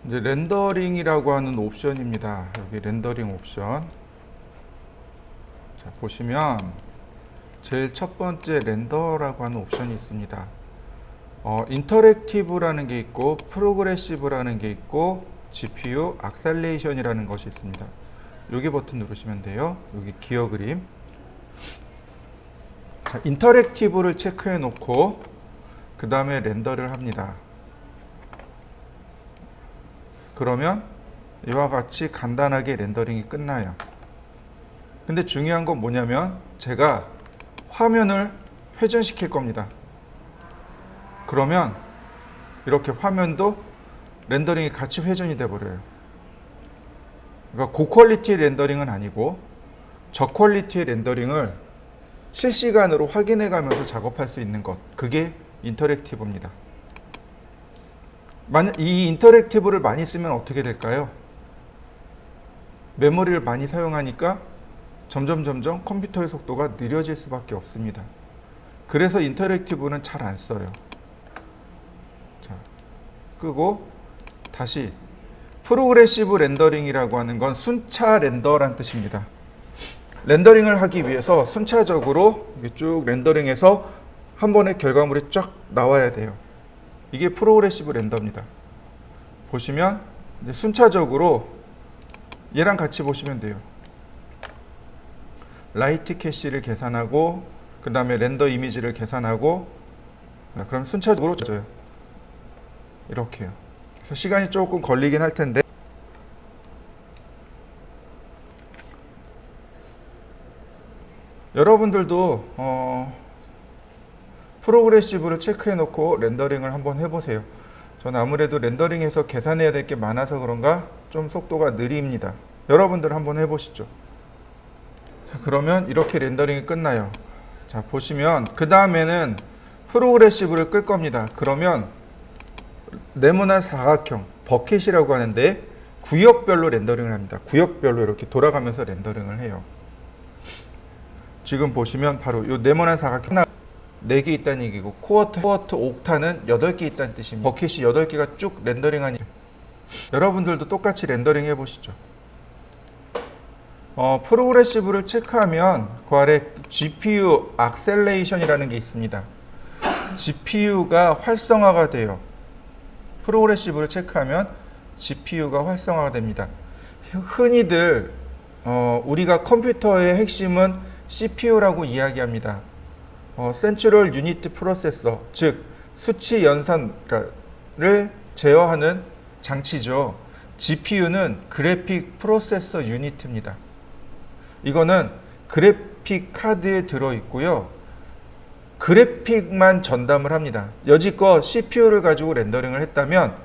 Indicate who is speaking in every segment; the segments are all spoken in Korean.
Speaker 1: 이제 렌더링이라고 하는 옵션입니다. 여기 렌더링 옵션. 자, 보시면 제일 첫 번째 렌더라고 하는 옵션이 있습니다. 인터랙티브라는 게 있고 프로그레시브라는 게 있고 GPU 악셀레이션이라는 것이 있습니다. 여기 버튼 누르시면 돼요. 여기 기어 그림. 자, 인터랙티브를 체크해 놓고 그 다음에 렌더를 합니다. 그러면 이와 같이 간단하게 렌더링이 끝나요. 근데 중요한 건 뭐냐면 제가 화면을 회전시킬 겁니다. 그러면 이렇게 화면도 렌더링이 같이 회전이 돼 버려요. 그러니까 고퀄리티 렌더링은 아니고 저퀄리티의 렌더링을 실시간으로 확인해 가면서 작업할 수 있는 것, 그게 인터랙티브입니다. 만약 이 인터랙티브를 많이 쓰면 어떻게 될까요? 메모리를 많이 사용하니까 점점 컴퓨터의 속도가 느려질 수밖에 없습니다. 그래서 인터랙티브는 잘 안 써요. 자, 끄고 다시 프로그레시브 렌더링이라고 하는 건 순차 렌더란 뜻입니다. 렌더링을 하기 위해서 순차적으로 쭉 렌더링해서 한 번에 결과물이 쫙 나와야 돼요. 이게 프로그레시브 렌더입니다. 보시면 이제 순차적으로 얘랑 같이 보시면 돼요. 라이트 캐시를 계산하고 그 다음에 렌더 이미지를 계산하고 그럼 순차적으로 져요. 이렇게요. 그래서 시간이 조금 걸리긴 할 텐데 여러분들도 프로그레시브를 체크해 놓고 렌더링을 한번 해보세요. 저는 아무래도 렌더링에서 계산해야 될 게 많아서 그런가 좀 속도가 느립니다. 여러분들 한번 해보시죠. 자, 그러면 이렇게 렌더링이 끝나요. 자, 보시면 그 다음에는 프로그레시브를 끌 겁니다. 그러면 네모난 사각형 버켓이라고 하는데 구역별로 렌더링을 합니다. 구역별로 이렇게 돌아가면서 렌더링을 해요. 지금 보시면 바로 이 네모난 사각형 4개 있다는 얘기고 쿼터 옥타는 8개 있다는 뜻입니다. 버켓이 8개가 쭉 렌더링하니 여러분들도 똑같이 렌더링 해보시죠. 프로그레시브를 체크하면 그 아래 GPU 악셀레이션이라는 게 있습니다. GPU가 활성화가 돼요. 프로그레시브를 체크하면 GPU가 활성화가 됩니다. 흔히들 우리가 컴퓨터의 핵심은 CPU라고 이야기합니다. Central Unit Processor, 즉 수치 연산을 제어하는 장치죠. GPU는 그래픽 프로세서 유니트입니다. 이거는 그래픽 카드에 들어 있고요. 그래픽만 전담을 합니다. 여지껏 CPU를 가지고 렌더링을 했다면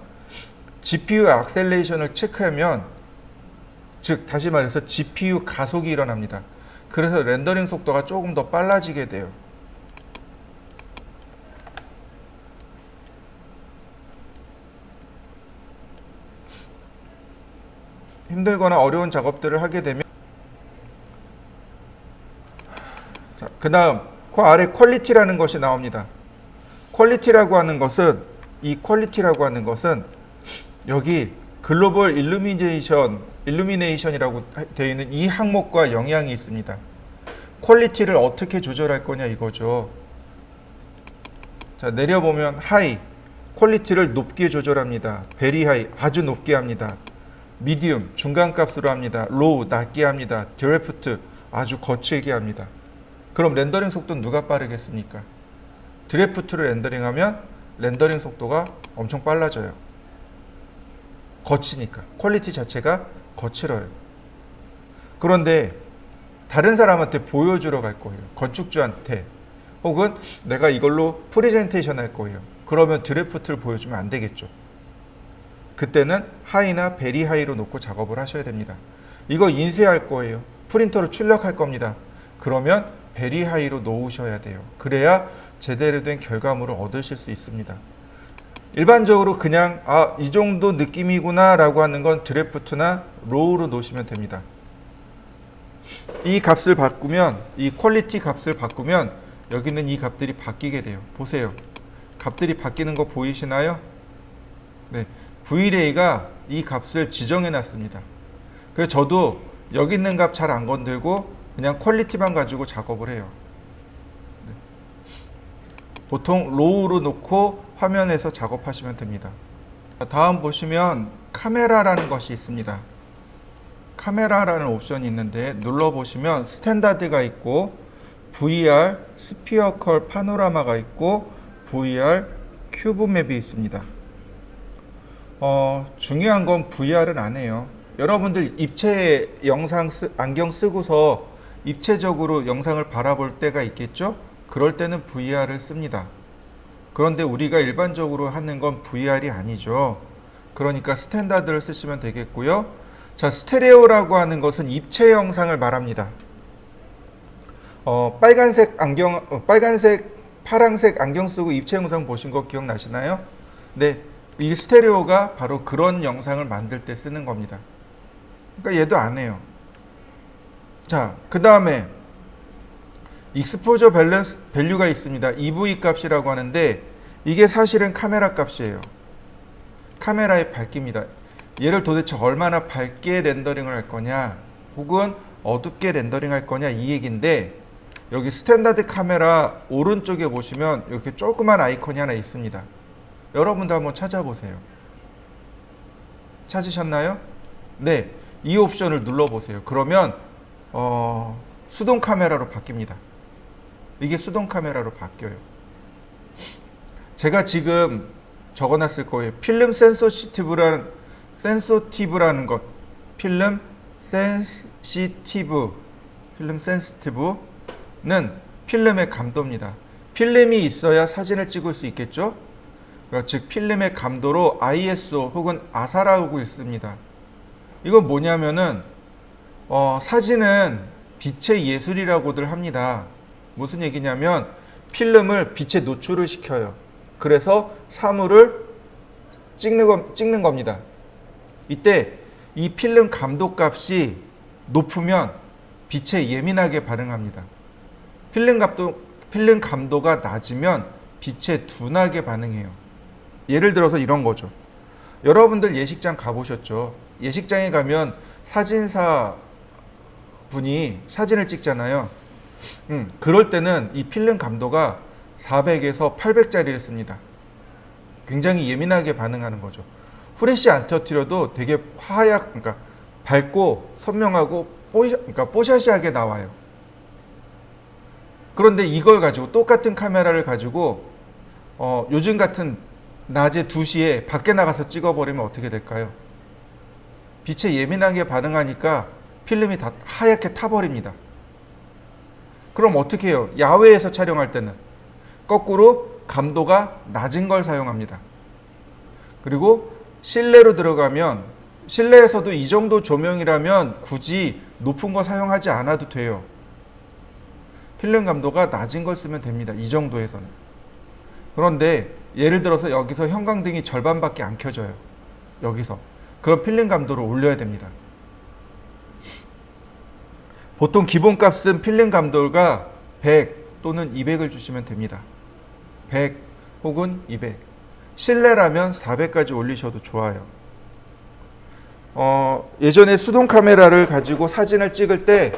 Speaker 1: GPU 악셀레이션을 체크하면, 즉 다시 말해서 GPU 가속이 일어납니다. 그래서 렌더링 속도가 조금 더 빨라지게 돼요. 힘들거나 어려운 작업들을 하게 되면 그 다음 그 아래 퀄리티라는 것이 나옵니다. 퀄리티라고 하는 것은 여기 글로벌 일루미네이션이라고 되어 있는 이 항목과 영향이 있습니다. 퀄리티를 어떻게 조절할 거냐 이거죠. 자, 내려보면 하이, 퀄리티를 높게 조절합니다. 베리 하이, 아주 높게 합니다. 미디움, 중간값으로 합니다. 로우, 낮게 합니다. 드래프트, 아주 거칠게 합니다. 그럼 렌더링 속도는 누가 빠르겠습니까? 드래프트를 렌더링하면 렌더링 속도가 엄청 빨라져요. 거치니까. 퀄리티 자체가 거칠어요. 그런데 다른 사람한테 보여주러 갈 거예요. 건축주한테. 혹은 내가 이걸로 프레젠테이션 할 거예요. 그러면 드래프트를 보여주면 안 되겠죠. 그때는 하이나 베리 하이로 놓고 작업을 하셔야 됩니다. 이거 인쇄할 거예요. 프린터로 출력할 겁니다. 그러면 베리 하이로 놓으셔야 돼요. 그래야 제대로 된 결과물을 얻으실 수 있습니다. 일반적으로 그냥 이 정도 느낌이구나 라고 하는 건 드래프트나 로우로 놓으시면 됩니다. 이 값을 바꾸면, 이 퀄리티 값을 바꾸면 여기 있는 이 값들이 바뀌게 돼요. 보세요. 값들이 바뀌는 거 보이시나요? 네, VLA가 이 값을 지정해 놨습니다. 그래서 저도 여기 있는 값 잘 안 건들고 그냥 퀄리티만 가지고 작업을 해요. 네. 보통 로우로 놓고 화면에서 작업하시면 됩니다. 다음 보시면 카메라라는 것이 있습니다. 카메라라는 옵션이 있는데 눌러보시면 스탠다드가 있고 VR 스피어컬 파노라마가 있고 VR 큐브 맵이 있습니다. 중요한 건 VR은 안 해요. 여러분들 입체 안경 쓰고서 입체적으로 영상을 바라볼 때가 있겠죠? 그럴 때는 VR을 씁니다. 그런데 우리가 일반적으로 하는 건 VR이 아니죠. 그러니까 스탠다드를 쓰시면 되겠고요. 자, 스테레오라고 하는 것은 입체 영상을 말합니다. 빨간색, 파란색 안경 쓰고 입체 영상 보신 거 기억나시나요? 네, 이 스테레오가 바로 그런 영상을 만들 때 쓰는 겁니다. 그러니까 얘도 안 해요. 자, 그 다음에 익스포저 밸류가 있습니다. EV 값이라고 하는데 이게 사실은 카메라 값이에요. 카메라의 밝기입니다. 얘를 도대체 얼마나 밝게 렌더링을 할 거냐 혹은 어둡게 렌더링 할 거냐 이 얘기인데, 여기 스탠다드 카메라 오른쪽에 보시면 이렇게 조그만 아이콘이 하나 있습니다. 여러분도 한번 찾아보세요. 찾으셨나요? 네, 이 옵션을 눌러보세요. 그러면 수동 카메라로 바뀝니다. 이게 수동 카메라로 바뀌어요. 제가 지금 적어놨을 거예요. 필름 센서티브라는 것. 필름 센시티브는 필름의 감도입니다. 필름이 있어야 사진을 찍을 수 있겠죠? 즉 필름의 감도로 ISO 혹은 아사라고 있습니다. 이건 뭐냐면은 사진은 빛의 예술이라고들 합니다. 무슨 얘기냐면 필름을 빛에 노출을 시켜요. 그래서 사물을 찍는 겁니다. 이때 이 필름 감도 값이 높으면 빛에 예민하게 반응합니다. 필름 감도가 낮으면 빛에 둔하게 반응해요. 예를 들어서 이런 거죠. 여러분들 예식장 가보셨죠? 예식장에 가면 사진사 분이 사진을 찍잖아요. 그럴 때는 이 필름 감도가 400에서 800짜리를 씁니다. 굉장히 예민하게 반응하는 거죠. 후레쉬 안 터뜨려도 되게 그러니까 밝고 선명하고 뽀샤시하게 나와요. 그런데 이걸 가지고 똑같은 카메라를 가지고 요즘 같은 낮에 2시에 밖에 나가서 찍어버리면 어떻게 될까요? 빛에 예민하게 반응하니까 필름이 다 하얗게 타버립니다. 그럼 어떻게 해요? 야외에서 촬영할 때는 거꾸로 감도가 낮은 걸 사용합니다. 그리고 실내로 들어가면 실내에서도 이 정도 조명이라면 굳이 높은 거 사용하지 않아도 돼요. 필름 감도가 낮은 걸 쓰면 됩니다. 이 정도에서는. 그런데 예를 들어서 여기서 형광등이 절반밖에 안 켜져요. 여기서. 그럼 필름 감도를 올려야 됩니다. 보통 기본값은 필름 감도가 100 또는 200을 주시면 됩니다. 100 혹은 200. 실내라면 400까지 올리셔도 좋아요. 예전에 수동 카메라를 가지고 사진을 찍을 때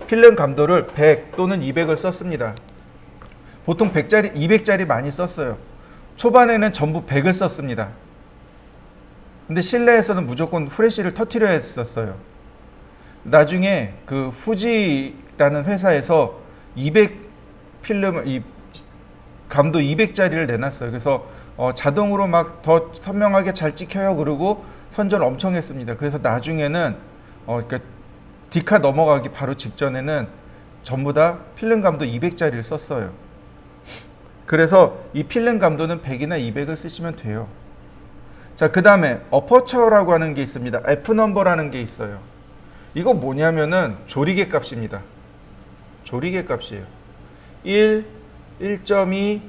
Speaker 1: 필름 감도를 100 또는 200을 썼습니다. 보통 100짜리, 200짜리 많이 썼어요. 초반에는 전부 100을 썼습니다. 근데 실내에서는 무조건 후레쉬를 터뜨려야 했었어요. 나중에 그 후지라는 회사에서 200 필름을 이 감도 200짜리를 내놨어요. 그래서 자동으로 막 더 선명하게 잘 찍혀요. 그러고 선전 엄청 했습니다. 그래서 나중에는 그러니까 디카 넘어가기 바로 직전에는 전부 다 필름 감도 200짜리를 썼어요. 그래서 이 필름 감도는 100이나 200을 쓰시면 돼요. 자, 그 다음에 어퍼처라고 하는 게 있습니다. F넘버라는 게 있어요. 이거 뭐냐면은 조리개 값입니다. 조리개 값이에요. 1, 1.2,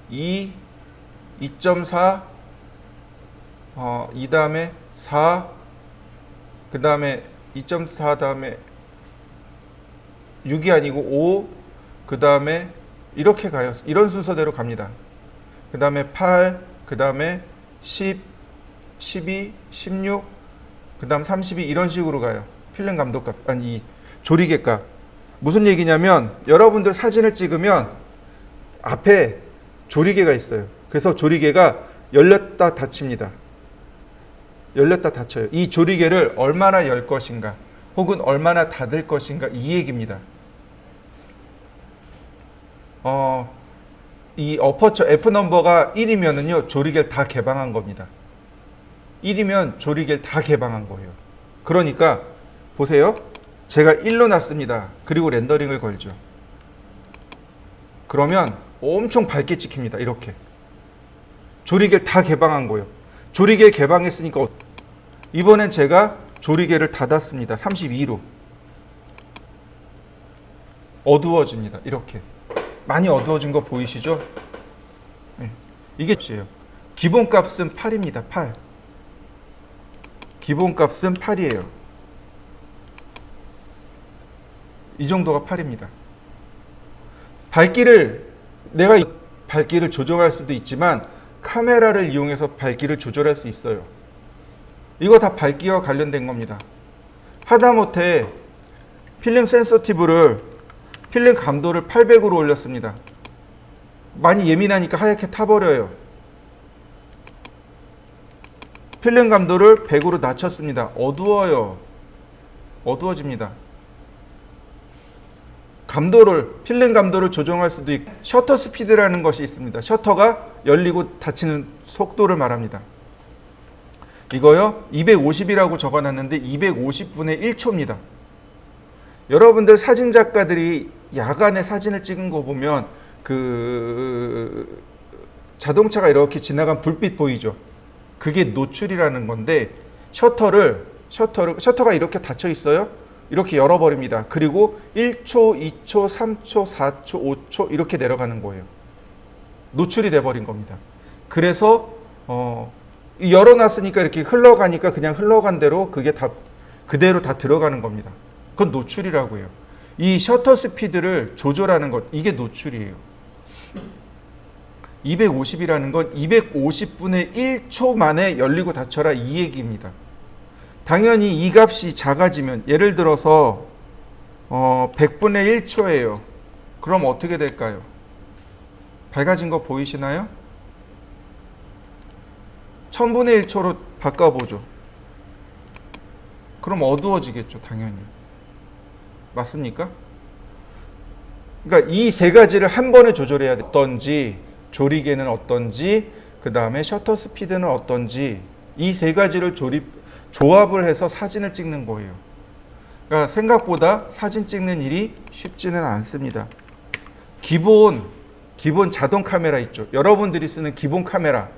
Speaker 1: 2, 2.4, 이 다음에 4, 그 다음에 2.4 다음에 6이 아니고 5, 그 다음에 이렇게 가요. 이런 순서대로 갑니다. 그 다음에 8, 그 다음에 10, 12, 16, 그 다음 32 이런 식으로 가요. 필름 감독값, 아니 이 조리개값. 무슨 얘기냐면 여러분들 사진을 찍으면 앞에 조리개가 있어요. 그래서 조리개가 열렸다 닫힙니다. 열렸다 닫혀요. 이 조리개를 얼마나 열 것인가 혹은 얼마나 닫을 것인가 이 얘기입니다. 이 어퍼처 F 넘버가 1이면은요 조리개를 다 개방한 겁니다. 1이면 조리개를 다 개방한 거예요. 그러니까 보세요. 제가 1로 놨습니다. 그리고 렌더링을 걸죠. 그러면 엄청 밝게 찍힙니다. 이렇게. 조리개를 다 개방한 거예요. 조리개 개방했으니까 이번엔 제가 조리개를 닫았습니다. 32로. 어두워집니다. 이렇게. 많이 어두워진 거 보이시죠? 네. 이게 예요. 기본값은 8입니다. 8. 기본값은 8이에요. 이 정도가 8입니다. 내가 밝기를 조정할 수도 있지만 카메라를 이용해서 밝기를 조절할 수 있어요. 이거 다 밝기와 관련된 겁니다. 하다못해 필름 필름 감도를 800으로 올렸습니다. 많이 예민하니까 하얗게 타버려요. 필름 감도를 100으로 낮췄습니다. 어두워요. 어두워집니다. 필름 감도를 조정할 수도 있고 셔터 스피드라는 것이 있습니다. 셔터가 열리고 닫히는 속도를 말합니다. 이거요 250이라고 적어놨는데 250분의 1초입니다. 여러분들 사진작가들이 야간에 사진을 찍은 거 보면 그 자동차가 이렇게 지나간 불빛 보이죠? 그게 노출이라는 건데 셔터가 이렇게 닫혀 있어요. 이렇게 열어버립니다. 그리고 1초, 2초, 3초, 4초, 5초 이렇게 내려가는 거예요. 노출이 돼버린 겁니다. 그래서 열어놨으니까 이렇게 흘러가니까 그냥 흘러간 대로 그게 다 그대로 다 들어가는 겁니다. 그건 노출이라고 해요. 이 셔터 스피드를 조절하는 것, 이게 노출이에요. 250이라는 건 250분의 1초 만에 열리고 닫혀라 이 얘기입니다. 당연히 이 값이 작아지면 예를 들어서 100분의 1초예요. 그럼 어떻게 될까요? 밝아진 거 보이시나요? 1000분의 1초로 바꿔보죠. 그럼 어두워지겠죠, 당연히. 맞습니까? 그러니까 이 세 가지를 한 번에 조절해야 돼. 어떤지, 조리개는 어떤지, 그 다음에 셔터 스피드는 어떤지, 이 세 가지를 조합을 해서 사진을 찍는 거예요. 그러니까 생각보다 사진 찍는 일이 쉽지는 않습니다. 기본 자동 카메라 있죠. 여러분들이 쓰는 기본 카메라.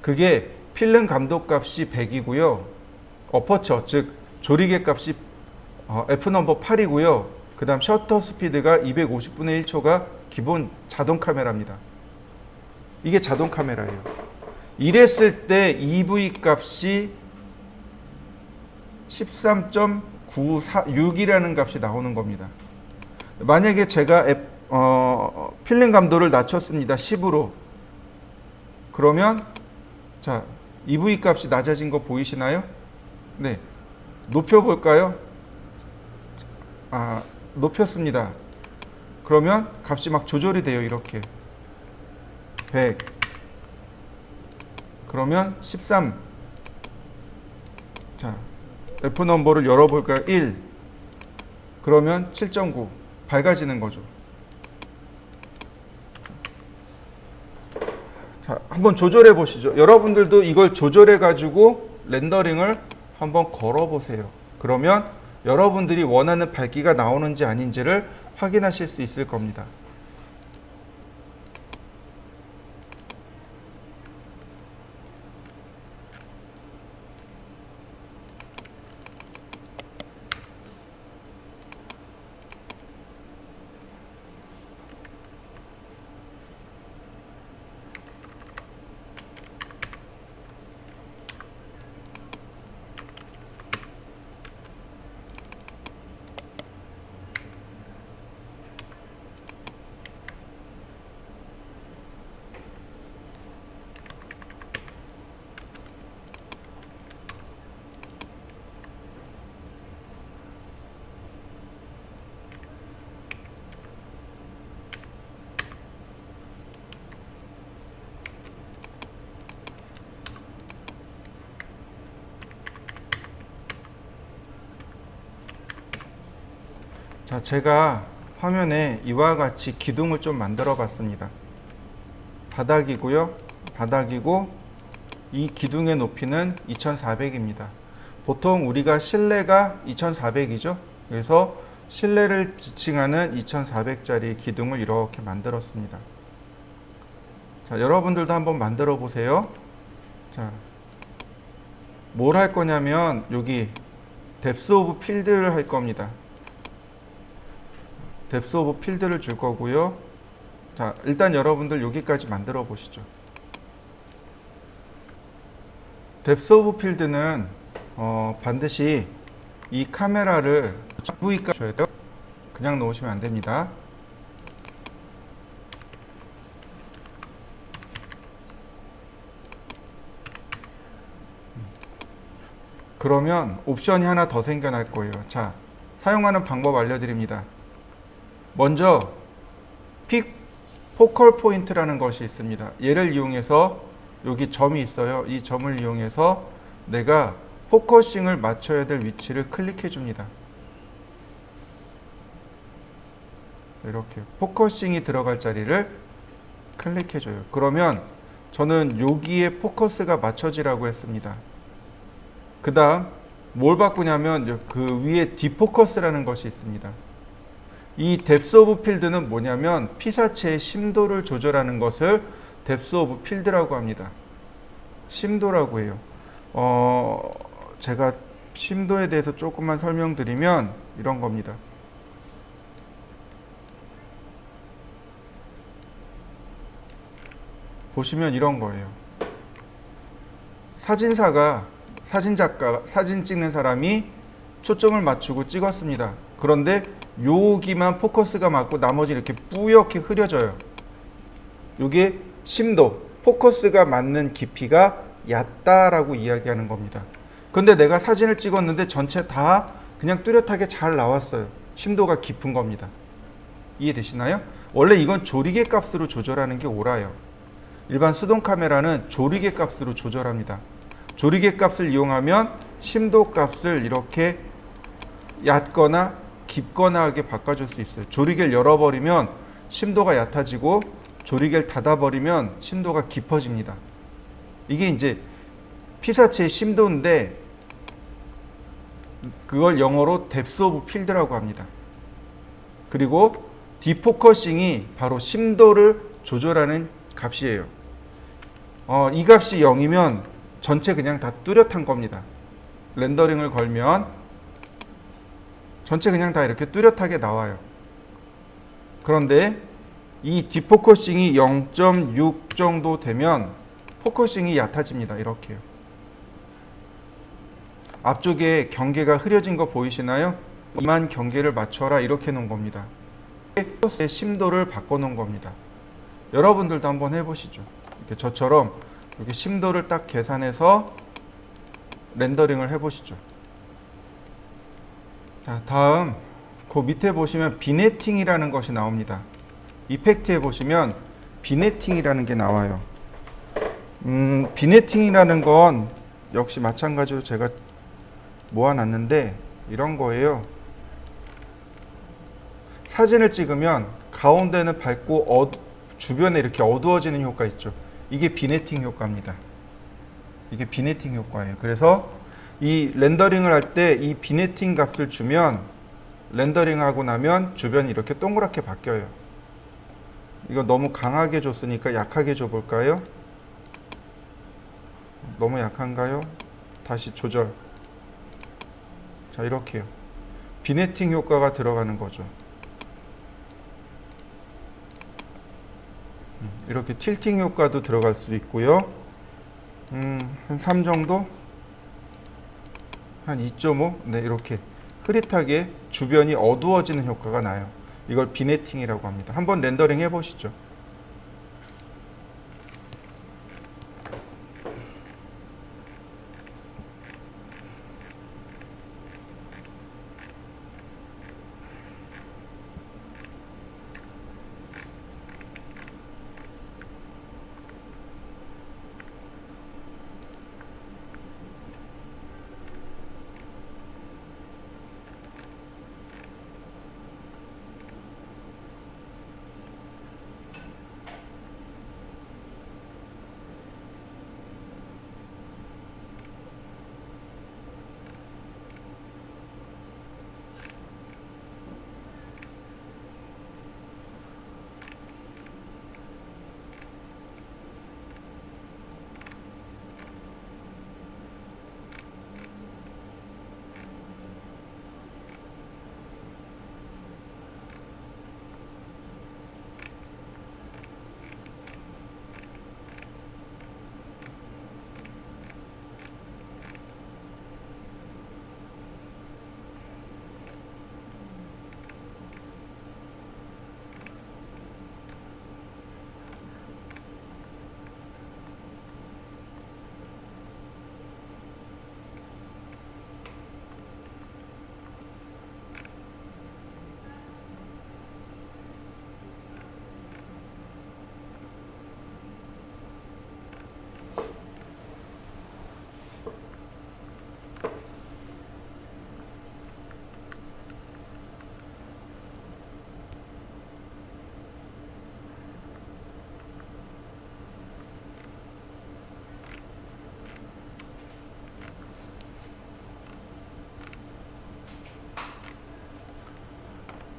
Speaker 1: 그게 필름 감독 값이 100이고요. 어퍼처, 즉 조리개 값이 F 넘버 8이고요. 그 다음 셔터 스피드가 250분의 1초가 기본 자동 카메라입니다. 이게 자동 카메라예요. 이랬을 때 EV 값이 13.946이라는 값이 나오는 겁니다. 만약에 제가 필름 감도를 낮췄습니다. 10으로. 그러면 자, EV 값이 낮아진 거 보이시나요? 네. 높여볼까요? 높였습니다. 그러면 값이 막 조절이 돼요. 이렇게 100 그러면 13. 자, F 넘버를 열어볼까요? 1 그러면 7.9 밝아지는 거죠. 자, 한번 조절해 보시죠. 여러분들도 이걸 조절해 가지고 렌더링을 한번 걸어 보세요. 그러면 여러분들이 원하는 밝기가 나오는지 아닌지를 확인하실 수 있을 겁니다. 자, 제가 화면에 이와 같이 기둥을 좀 만들어 봤습니다. 바닥이고요. 바닥이고 이 기둥의 높이는 2400입니다. 보통 우리가 실내가 2400이죠. 그래서 실내를 지칭하는 2400짜리 기둥을 이렇게 만들었습니다. 자, 여러분들도 한번 만들어 보세요. 자, 뭘 할 거냐면 여기 뎁스 오브 필드를 할 겁니다. 뎁스 오브 필드를 줄 거고요. 자, 일단 여러분들 여기까지 만들어 보시죠. 뎁스 오브 필드는 반드시 이 카메라를 V까지 줘야 돼요. 그냥 놓으시면 안 됩니다. 그러면 옵션이 하나 더 생겨날 거예요. 자, 사용하는 방법 알려드립니다. 먼저 픽 포컬 포인트라는 것이 있습니다. 얘를 이용해서 여기 점이 있어요. 이 점을 이용해서 내가 포커싱을 맞춰야 될 위치를 클릭해 줍니다. 이렇게 포커싱이 들어갈 자리를 클릭해 줘요. 그러면 저는 여기에 포커스가 맞춰지라고 했습니다. 그 다음 뭘 바꾸냐면 그 위에 디포커스라는 것이 있습니다. 이 뎁스 오브 필드는 뭐냐면 피사체의 심도를 조절하는 것을 뎁스 오브 필드라고 합니다. 심도라고 해요. 제가 심도에 대해서 조금만 설명드리면 이런 겁니다. 보시면 이런 거예요. 사진작가, 사진 찍는 사람이 초점을 맞추고 찍었습니다. 그런데 여기만 포커스가 맞고 나머지 이렇게 뿌옇게 흐려져요. 이게 심도, 포커스가 맞는 깊이가 얕다라고 이야기하는 겁니다. 근데 내가 사진을 찍었는데 전체 다 그냥 뚜렷하게 잘 나왔어요. 심도가 깊은 겁니다. 이해되시나요? 원래 이건 조리개 값으로 조절하는 게 옳아요. 일반 수동 카메라는 조리개 값으로 조절합니다. 조리개 값을 이용하면 심도 값을 이렇게 얕거나 깊거나 하게 바꿔줄 수 있어요. 조리개를 열어버리면 심도가 얕아지고 조리개를 닫아버리면 심도가 깊어집니다. 이게 이제 피사체의 심도인데 그걸 영어로 뎁스 오브 필드라고 합니다. 그리고 디포커싱이 바로 심도를 조절하는 값이에요. 이 값이 0이면 전체 그냥 다 뚜렷한 겁니다. 렌더링을 걸면 전체 그냥 다 이렇게 뚜렷하게 나와요. 그런데 이 디포커싱이 0.6 정도 되면 포커싱이 얕아집니다. 이렇게요. 앞쪽에 경계가 흐려진 거 보이시나요? 이만 경계를 맞춰라 이렇게 놓은 겁니다. 심도를 바꿔 놓은 겁니다. 여러분들도 한번 해보시죠. 이렇게 저처럼 이렇게 심도를 딱 계산해서 렌더링을 해보시죠. 자, 다음 그 밑에 보시면 비네팅이라는 것이 나옵니다. 이펙트에 보시면 비네팅이라는 게 나와요. 비네팅이라는 건 역시 마찬가지로 제가 모아놨는데 이런 거예요. 사진을 찍으면 가운데는 밝고 주변에 이렇게 어두워지는 효과 있죠. 이게 비네팅 효과입니다. 이게 비네팅 효과예요. 그래서 이 렌더링을 할 때 이 비네팅 값을 주면 렌더링하고 나면 주변이 이렇게 동그랗게 바뀌어요. 이거 너무 강하게 줬으니까 약하게 줘볼까요? 너무 약한가요? 다시 조절. 자, 이렇게요. 비네팅 효과가 들어가는 거죠. 이렇게 틸팅 효과도 들어갈 수 있고요. 한 3 정도? 한 2.5? 네, 이렇게 흐릿하게 주변이 어두워지는 효과가 나요. 이걸 비네팅이라고 합니다. 한번 렌더링 해보시죠.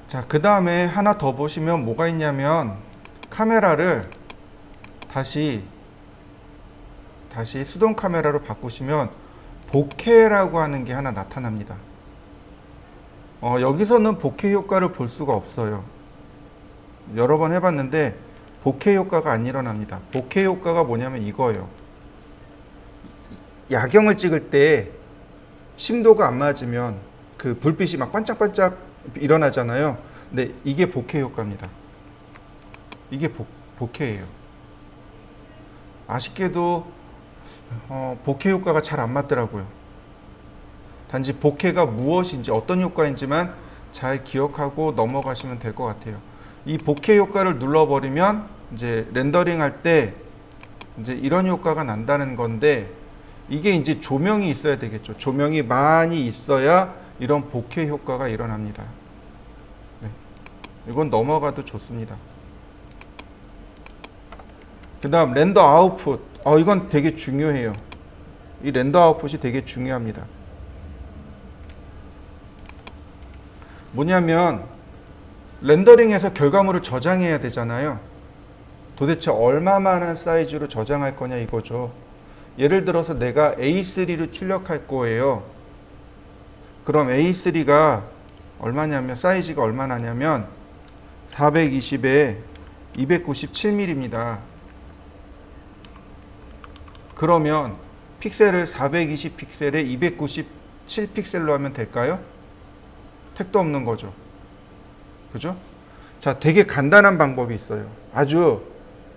Speaker 1: 자, 그 다음에 하나 더 보시면 뭐가 있냐면 카메라를 다시 수동 카메라로 바꾸시면 보케라고 하는 게 하나 나타납니다. 여기서는 보케 효과를 볼 수가 없어요. 여러 번 해봤는데 보케 효과가 안 일어납니다. 보케 효과가 뭐냐면 이거예요. 야경을 찍을 때 심도가 안 맞으면 그 불빛이 막 반짝반짝 일어나잖아요. 근데 이게 보케 효과입니다. 이게 보케예요. 아쉽게도 보케 효과가 잘 안 맞더라고요. 단지 보케가 무엇인지 어떤 효과인지만 잘 기억하고 넘어가시면 될 것 같아요. 이 보케 효과를 눌러버리면 이제 렌더링 할 때 이제 이런 효과가 난다는 건데, 이게 이제 조명이 있어야 되겠죠. 조명이 많이 있어야 이런 보케 효과가 일어납니다. 네. 이건 넘어가도 좋습니다. 그 다음 렌더 아웃풋. 이건 되게 중요해요. 이 렌더 아웃풋이 되게 중요합니다. 뭐냐면 렌더링에서 결과물을 저장해야 되잖아요. 도대체 얼마만한 사이즈로 저장할 거냐 이거죠. 예를 들어서 내가 A3로 출력할 거예요. 그럼 A3가 얼마냐면, 사이즈가 얼마나냐면 420에 297mm입니다. 그러면 픽셀을 420 픽셀에 297 픽셀로 하면 될까요? 택도 없는 거죠. 그죠? 자, 되게 간단한 방법이 있어요. 아주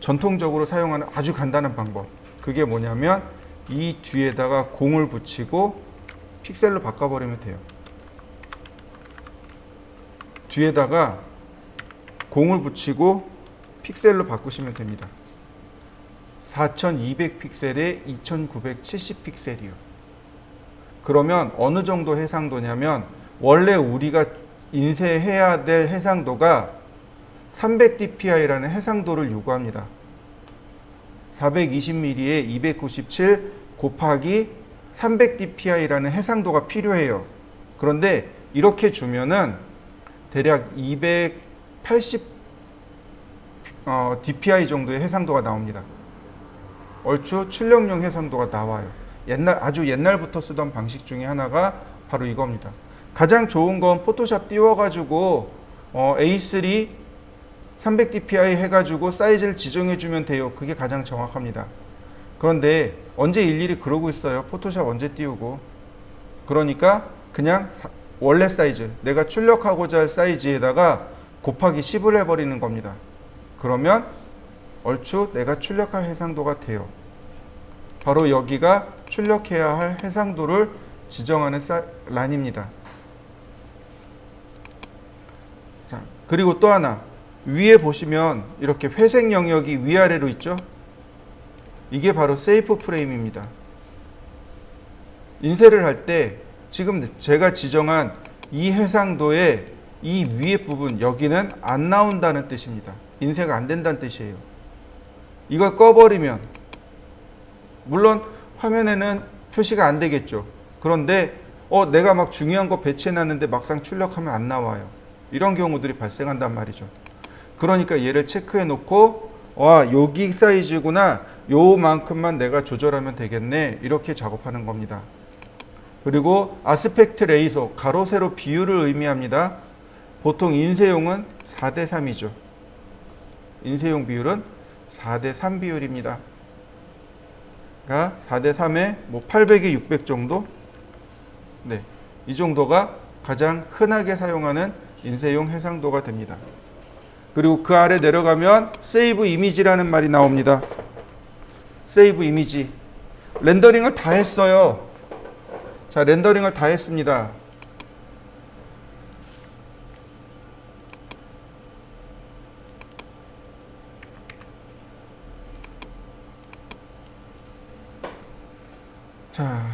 Speaker 1: 전통적으로 사용하는 아주 간단한 방법. 그게 뭐냐면 이 뒤에다가 공을 붙이고 픽셀로 바꿔버리면 돼요. 뒤에다가 공을 붙이고 픽셀로 바꾸시면 됩니다. 4200 픽셀에 2970 픽셀이요. 그러면 어느 정도 해상도냐면, 원래 우리가 인쇄해야 될 해상도가 300dpi라는 해상도를 요구합니다. 420mm에 297 곱하기 300dpi라는 해상도가 필요해요. 그런데 이렇게 주면은 대략 280 dpi 정도의 해상도가 나옵니다. 얼추 출력용 해상도가 나와요. 아주 옛날부터 쓰던 방식 중에 하나가 바로 이겁니다. 가장 좋은 건 포토샵 띄워가지고 A3 300dpi 해가지고 사이즈를 지정해주면 돼요. 그게 가장 정확합니다. 그런데 언제 일일이 그러고 있어요. 포토샵 언제 띄우고. 그러니까 그냥 원래 사이즈, 내가 출력하고자 할 사이즈에다가 곱하기 10을 해버리는 겁니다. 그러면 얼추 내가 출력할 해상도가 돼요. 바로 여기가 출력해야 할 해상도를 지정하는 란입니다. 자, 그리고 또 하나, 위에 보시면 이렇게 회색 영역이 위아래로 있죠? 이게 바로 세이프 프레임입니다. 인쇄를 할 때 지금 제가 지정한 이 해상도의 이 위에 부분, 여기는 안 나온다는 뜻입니다. 인쇄가 안 된다는 뜻이에요. 이걸 꺼버리면, 물론 화면에는 표시가 안 되겠죠. 그런데 내가 막 중요한 거 배치해놨는데 막상 출력하면 안 나와요. 이런 경우들이 발생한단 말이죠. 그러니까 얘를 체크해 놓고, 여기 사이즈구나, 요만큼만 내가 조절하면 되겠네, 이렇게 작업하는 겁니다. 그리고 아스펙트 레이소, 가로 세로 비율을 의미합니다. 보통 인쇄용은 4:3이죠. 인쇄용 비율은 4:3 비율입니다. 그러니까 4:3에 800에 600 정도? 네, 이 정도가 가장 흔하게 사용하는 인쇄용 해상도가 됩니다. 그리고 그 아래 내려가면 세이브 이미지라는 말이 나옵니다. 세이브 이미지. 렌더링을 다 했어요. 자, 렌더링을 다 했습니다. 자,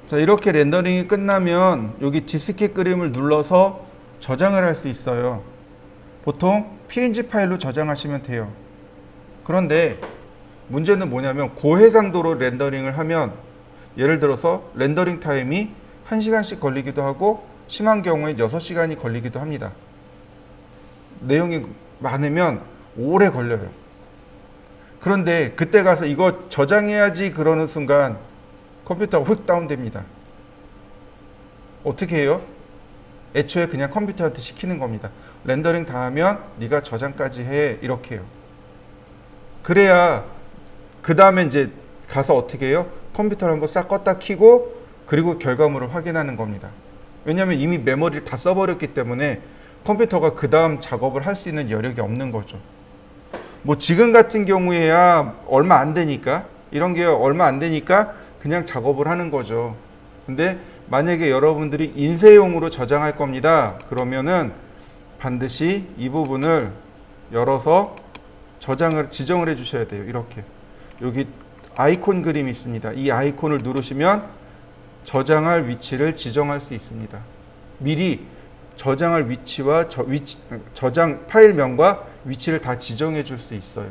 Speaker 1: 자, 이렇게 렌더링이 끝나면 여기 디스켓 그림을 눌러서 저장을 할 수 있어요. 보통 PNG 파일로 저장하시면 돼요. 그런데 문제는 뭐냐면 고해상도로 렌더링을 하면 예를 들어서 렌더링 타임이 1시간씩 걸리기도 하고 심한 경우에 6시간이 걸리기도 합니다. 내용이 많으면 오래 걸려요. 그런데 그때 가서 이거 저장해야지 그러는 순간 컴퓨터가 휙 다운됩니다. 어떻게 해요? 애초에 그냥 컴퓨터한테 시키는 겁니다. 렌더링 다 하면 네가 저장까지 해, 이렇게 해요. 그래야 그 다음에 이제 가서 어떻게 해요? 컴퓨터를 한번 싹 껐다 켜고 그리고 결과물을 확인하는 겁니다. 왜냐하면 이미 메모리를 다 써버렸기 때문에 컴퓨터가 그 다음 작업을 할 수 있는 여력이 없는 거죠. 뭐 지금 같은 경우에야 얼마 안 되니까, 이런 게 얼마 안 되니까 그냥 작업을 하는 거죠. 근데 만약에 여러분들이 인쇄용으로 저장할 겁니다. 그러면은 반드시 이 부분을 열어서 지정을 해 주셔야 돼요. 이렇게 여기 아이콘 그림이 있습니다. 이 아이콘을 누르시면 저장할 위치를 지정할 수 있습니다. 미리 저장할 위치와 저장 파일명과 위치를 다 지정해 줄 수 있어요.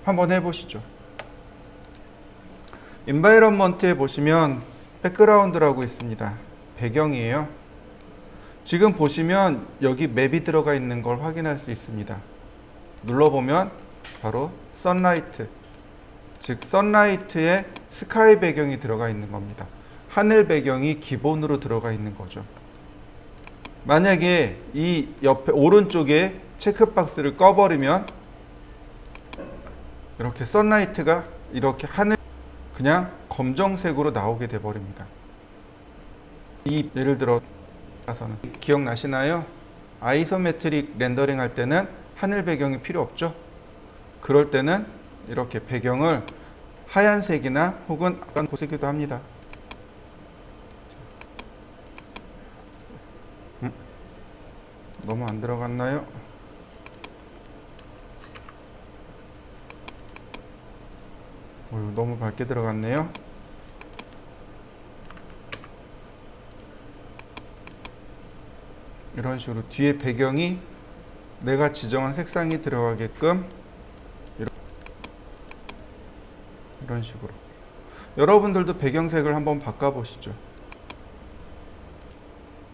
Speaker 1: 한번 해보시죠. 인바이런먼트에 보시면 백그라운드라고 있습니다. 배경이에요. 지금 보시면 여기 맵이 들어가 있는 걸 확인할 수 있습니다. 눌러보면 바로 선라이트, 즉 선라이트에 스카이 배경이 들어가 있는 겁니다. 하늘 배경이 기본으로 들어가 있는 거죠. 만약에 이 옆에 오른쪽에 체크박스를 꺼버리면 이렇게 선라이트가 이렇게 하늘 그냥 검정색으로 나오게 돼 버립니다. 이 예를 들어서는 기억나시나요? 아이소메트릭 렌더링 할 때는 하늘 배경이 필요 없죠. 그럴 때는 이렇게 배경을 하얀색이나 혹은 보색기도 합니다. 너무 안 들어갔나요? 너무 밝게 들어갔네요. 이런 식으로 뒤에 배경이 내가 지정한 색상이 들어가게끔 이런 식으로 여러분들도 배경색을 한번 바꿔보시죠.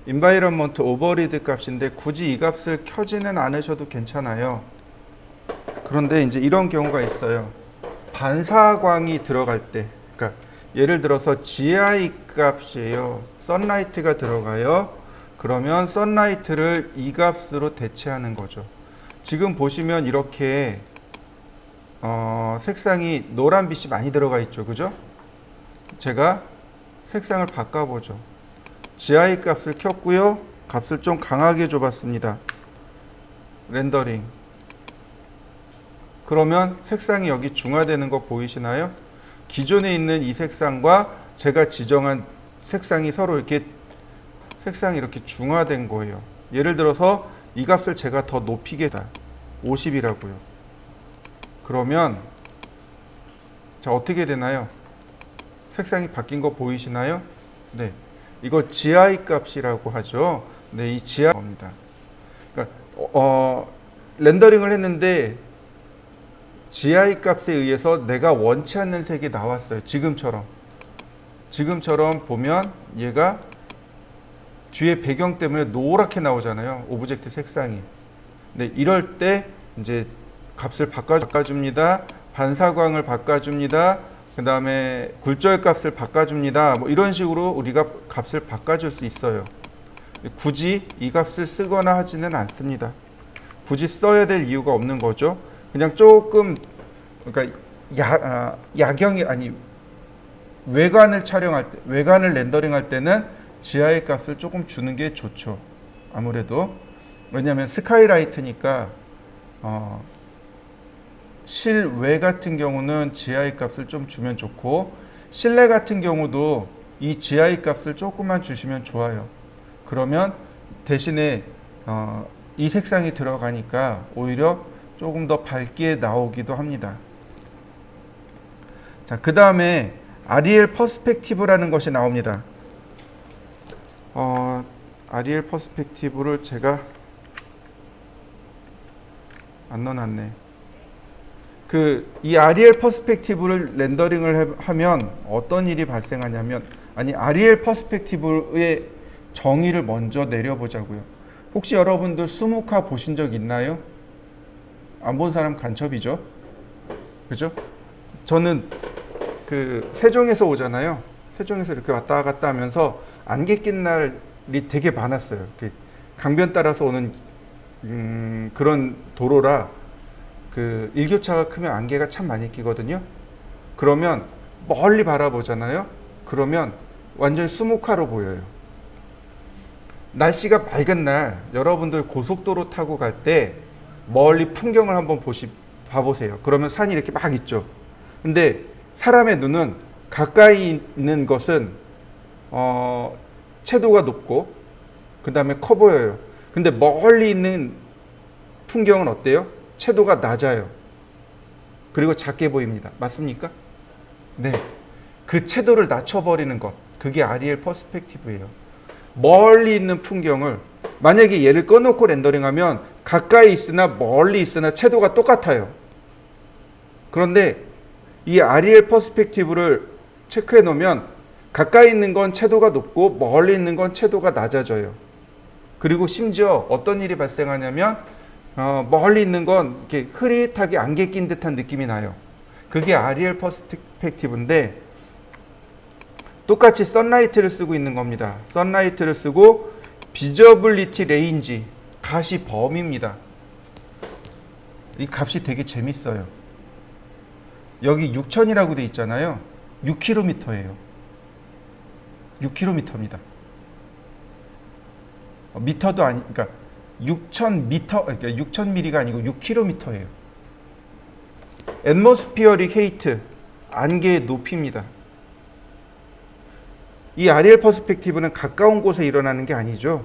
Speaker 1: 인바이런먼트 오버리드 값인데 굳이 이 값을 켜지는 않으셔도 괜찮아요. 그런데 이제 이런 경우가 있어요. 반사광이 들어갈 때, 그러니까 예를 들어서 GI 값이에요. 선라이트가 들어가요. 그러면 선라이트를 이 값으로 대체하는 거죠. 지금 보시면 이렇게 색상이 노란빛이 많이 들어가 있죠. 그죠? 제가 색상을 바꿔보죠. GI 값을 켰고요. 값을 좀 강하게 줘봤습니다. 렌더링. 그러면 색상이 여기 중화되는 거 보이시나요? 기존에 있는 이 색상과 제가 지정한 색상이 서로 이렇게 색상이 이렇게 중화된 거예요. 예를 들어서 이 값을 제가 더 높이겠다. 50이라고요. 그러면 자, 어떻게 되나요? 색상이 바뀐 거 보이시나요? 네. 이거 GI 값이라고 하죠. 네, 이 GI 겁니다. 그러니까 렌더링을 했는데 GI 값에 의해서 내가 원치 않는 색이 나왔어요. 지금처럼 보면 얘가 뒤에 배경 때문에 노랗게 나오잖아요. 오브젝트 색상이. 네, 이럴 때 이제 값을 바꿔줍니다. 반사광을 바꿔줍니다. 그 다음에 굴절 값을 바꿔줍니다. 뭐 이런 식으로 우리가 값을 바꿔줄 수 있어요. 굳이 이 값을 쓰거나 하지는 않습니다. 굳이 써야 될 이유가 없는 거죠. 그냥 조금 그러니까 야경이 아니 외관을 촬영할 때, 외관을 렌더링할 때는 GI 값을 조금 주는 게 좋죠. 아무래도 왜냐하면 스카이라이트니까 실외 같은 경우는 GI 값을 좀 주면 좋고 실내 같은 경우도 이 GI 값을 조금만 주시면 좋아요. 그러면 대신에 이 색상이 들어가니까 오히려 조금 더 밝게 나오기도 합니다. 자, 그 다음에 아리엘 퍼스펙티브라는 것이 나옵니다. 아리엘 퍼스펙티브를 제가 안 넣어놨네. 이 아리엘 퍼스펙티브를 렌더링을 하면 어떤 일이 발생하냐면, 아리엘 퍼스펙티브의 정의를 먼저 내려보자고요. 혹시 여러분들 수묵화 보신 적 있나요? 안 본 사람 간첩이죠. 그죠? 저는 세종에서 오잖아요. 세종에서 이렇게 왔다 갔다 하면서 안개 낀 날이 되게 많았어요. 강변 따라서 오는 그런 도로라 일교차가 크면 안개가 참 많이 끼거든요. 그러면 멀리 바라보잖아요. 그러면 완전히 수묵화로 보여요. 날씨가 맑은 날 여러분들 고속도로 타고 갈 때 멀리 풍경을 한번 봐보세요. 그러면 산이 이렇게 막 있죠. 근데 사람의 눈은 가까이 있는 것은 채도가 높고 그 다음에 커 보여요. 근데 멀리 있는 풍경은 어때요? 채도가 낮아요. 그리고 작게 보입니다. 맞습니까? 네. 그 채도를 낮춰버리는 것, 그게 아리엘 퍼스펙티브예요. 멀리 있는 풍경을 만약에 얘를 꺼놓고 렌더링하면 가까이 있으나 멀리 있으나 채도가 똑같아요. 그런데 이 아리엘 퍼스펙티브를 체크해 놓으면 가까이 있는 건 채도가 높고 멀리 있는 건 채도가 낮아져요. 그리고 심지어 어떤 일이 발생하냐면 멀리 있는 건 이렇게 흐릿하게 안개 낀 듯한 느낌이 나요. 그게 아리엘 퍼스펙티브인데 똑같이 선라이트를 쓰고 있는 겁니다. 선라이트를 쓰고 비저블리티 레인지, 가시 범위입니다. 이 값이 되게 재밌어요. 여기 6000이라고 돼 있잖아요. 6km예요. 6km입니다. 미터도 그러니까 6000m, 그러니까 6000mm가 아니고 6km예요. 앰모스피어릭 헤이트, 안개의 높이입니다. 이 아리엘 퍼스펙티브는 가까운 곳에 일어나는 게 아니죠.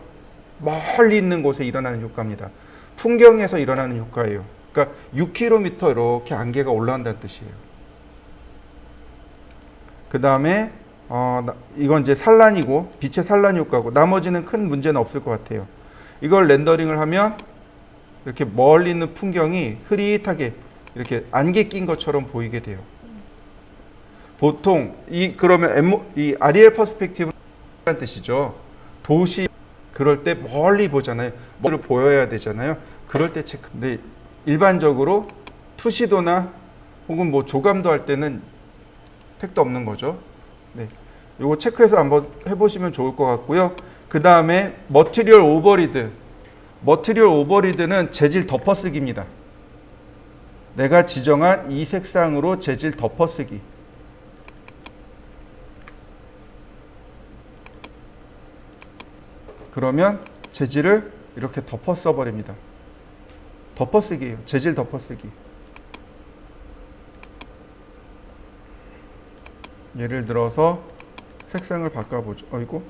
Speaker 1: 멀리 있는 곳에 일어나는 효과입니다. 풍경에서 일어나는 효과예요. 그러니까 6km 이렇게 안개가 올라온다는 뜻이에요. 그 다음에 이건 이제 산란이고 빛의 산란 효과고 나머지는 큰 문제는 없을 것 같아요. 이걸 렌더링을 하면 이렇게 멀리 있는 풍경이 흐릿하게 이렇게 안개 낀 것처럼 보이게 돼요. 보통 그러면 이 아리엘 퍼스펙티브라는 뜻이죠. 도시 그럴 때 멀리 보잖아요. 멀리 보여야 되잖아요. 그럴 때 체크. 근데 일반적으로 투시도나 혹은 뭐 조감도 할 때는 택도 없는 거죠. 네. 요거 체크해서 한번 해보시면 좋을 것 같고요. 그 다음에 머티리얼 오버리드. 머티리얼 오버리드는 재질 덮어쓰기입니다. 내가 지정한 이 색상으로 재질 덮어쓰기. 그러면 재질을 이렇게 덮어 써버립니다. 덮어쓰기예요. 재질 덮어쓰기. 예를 들어서 색상을 바꿔보죠. 어이구.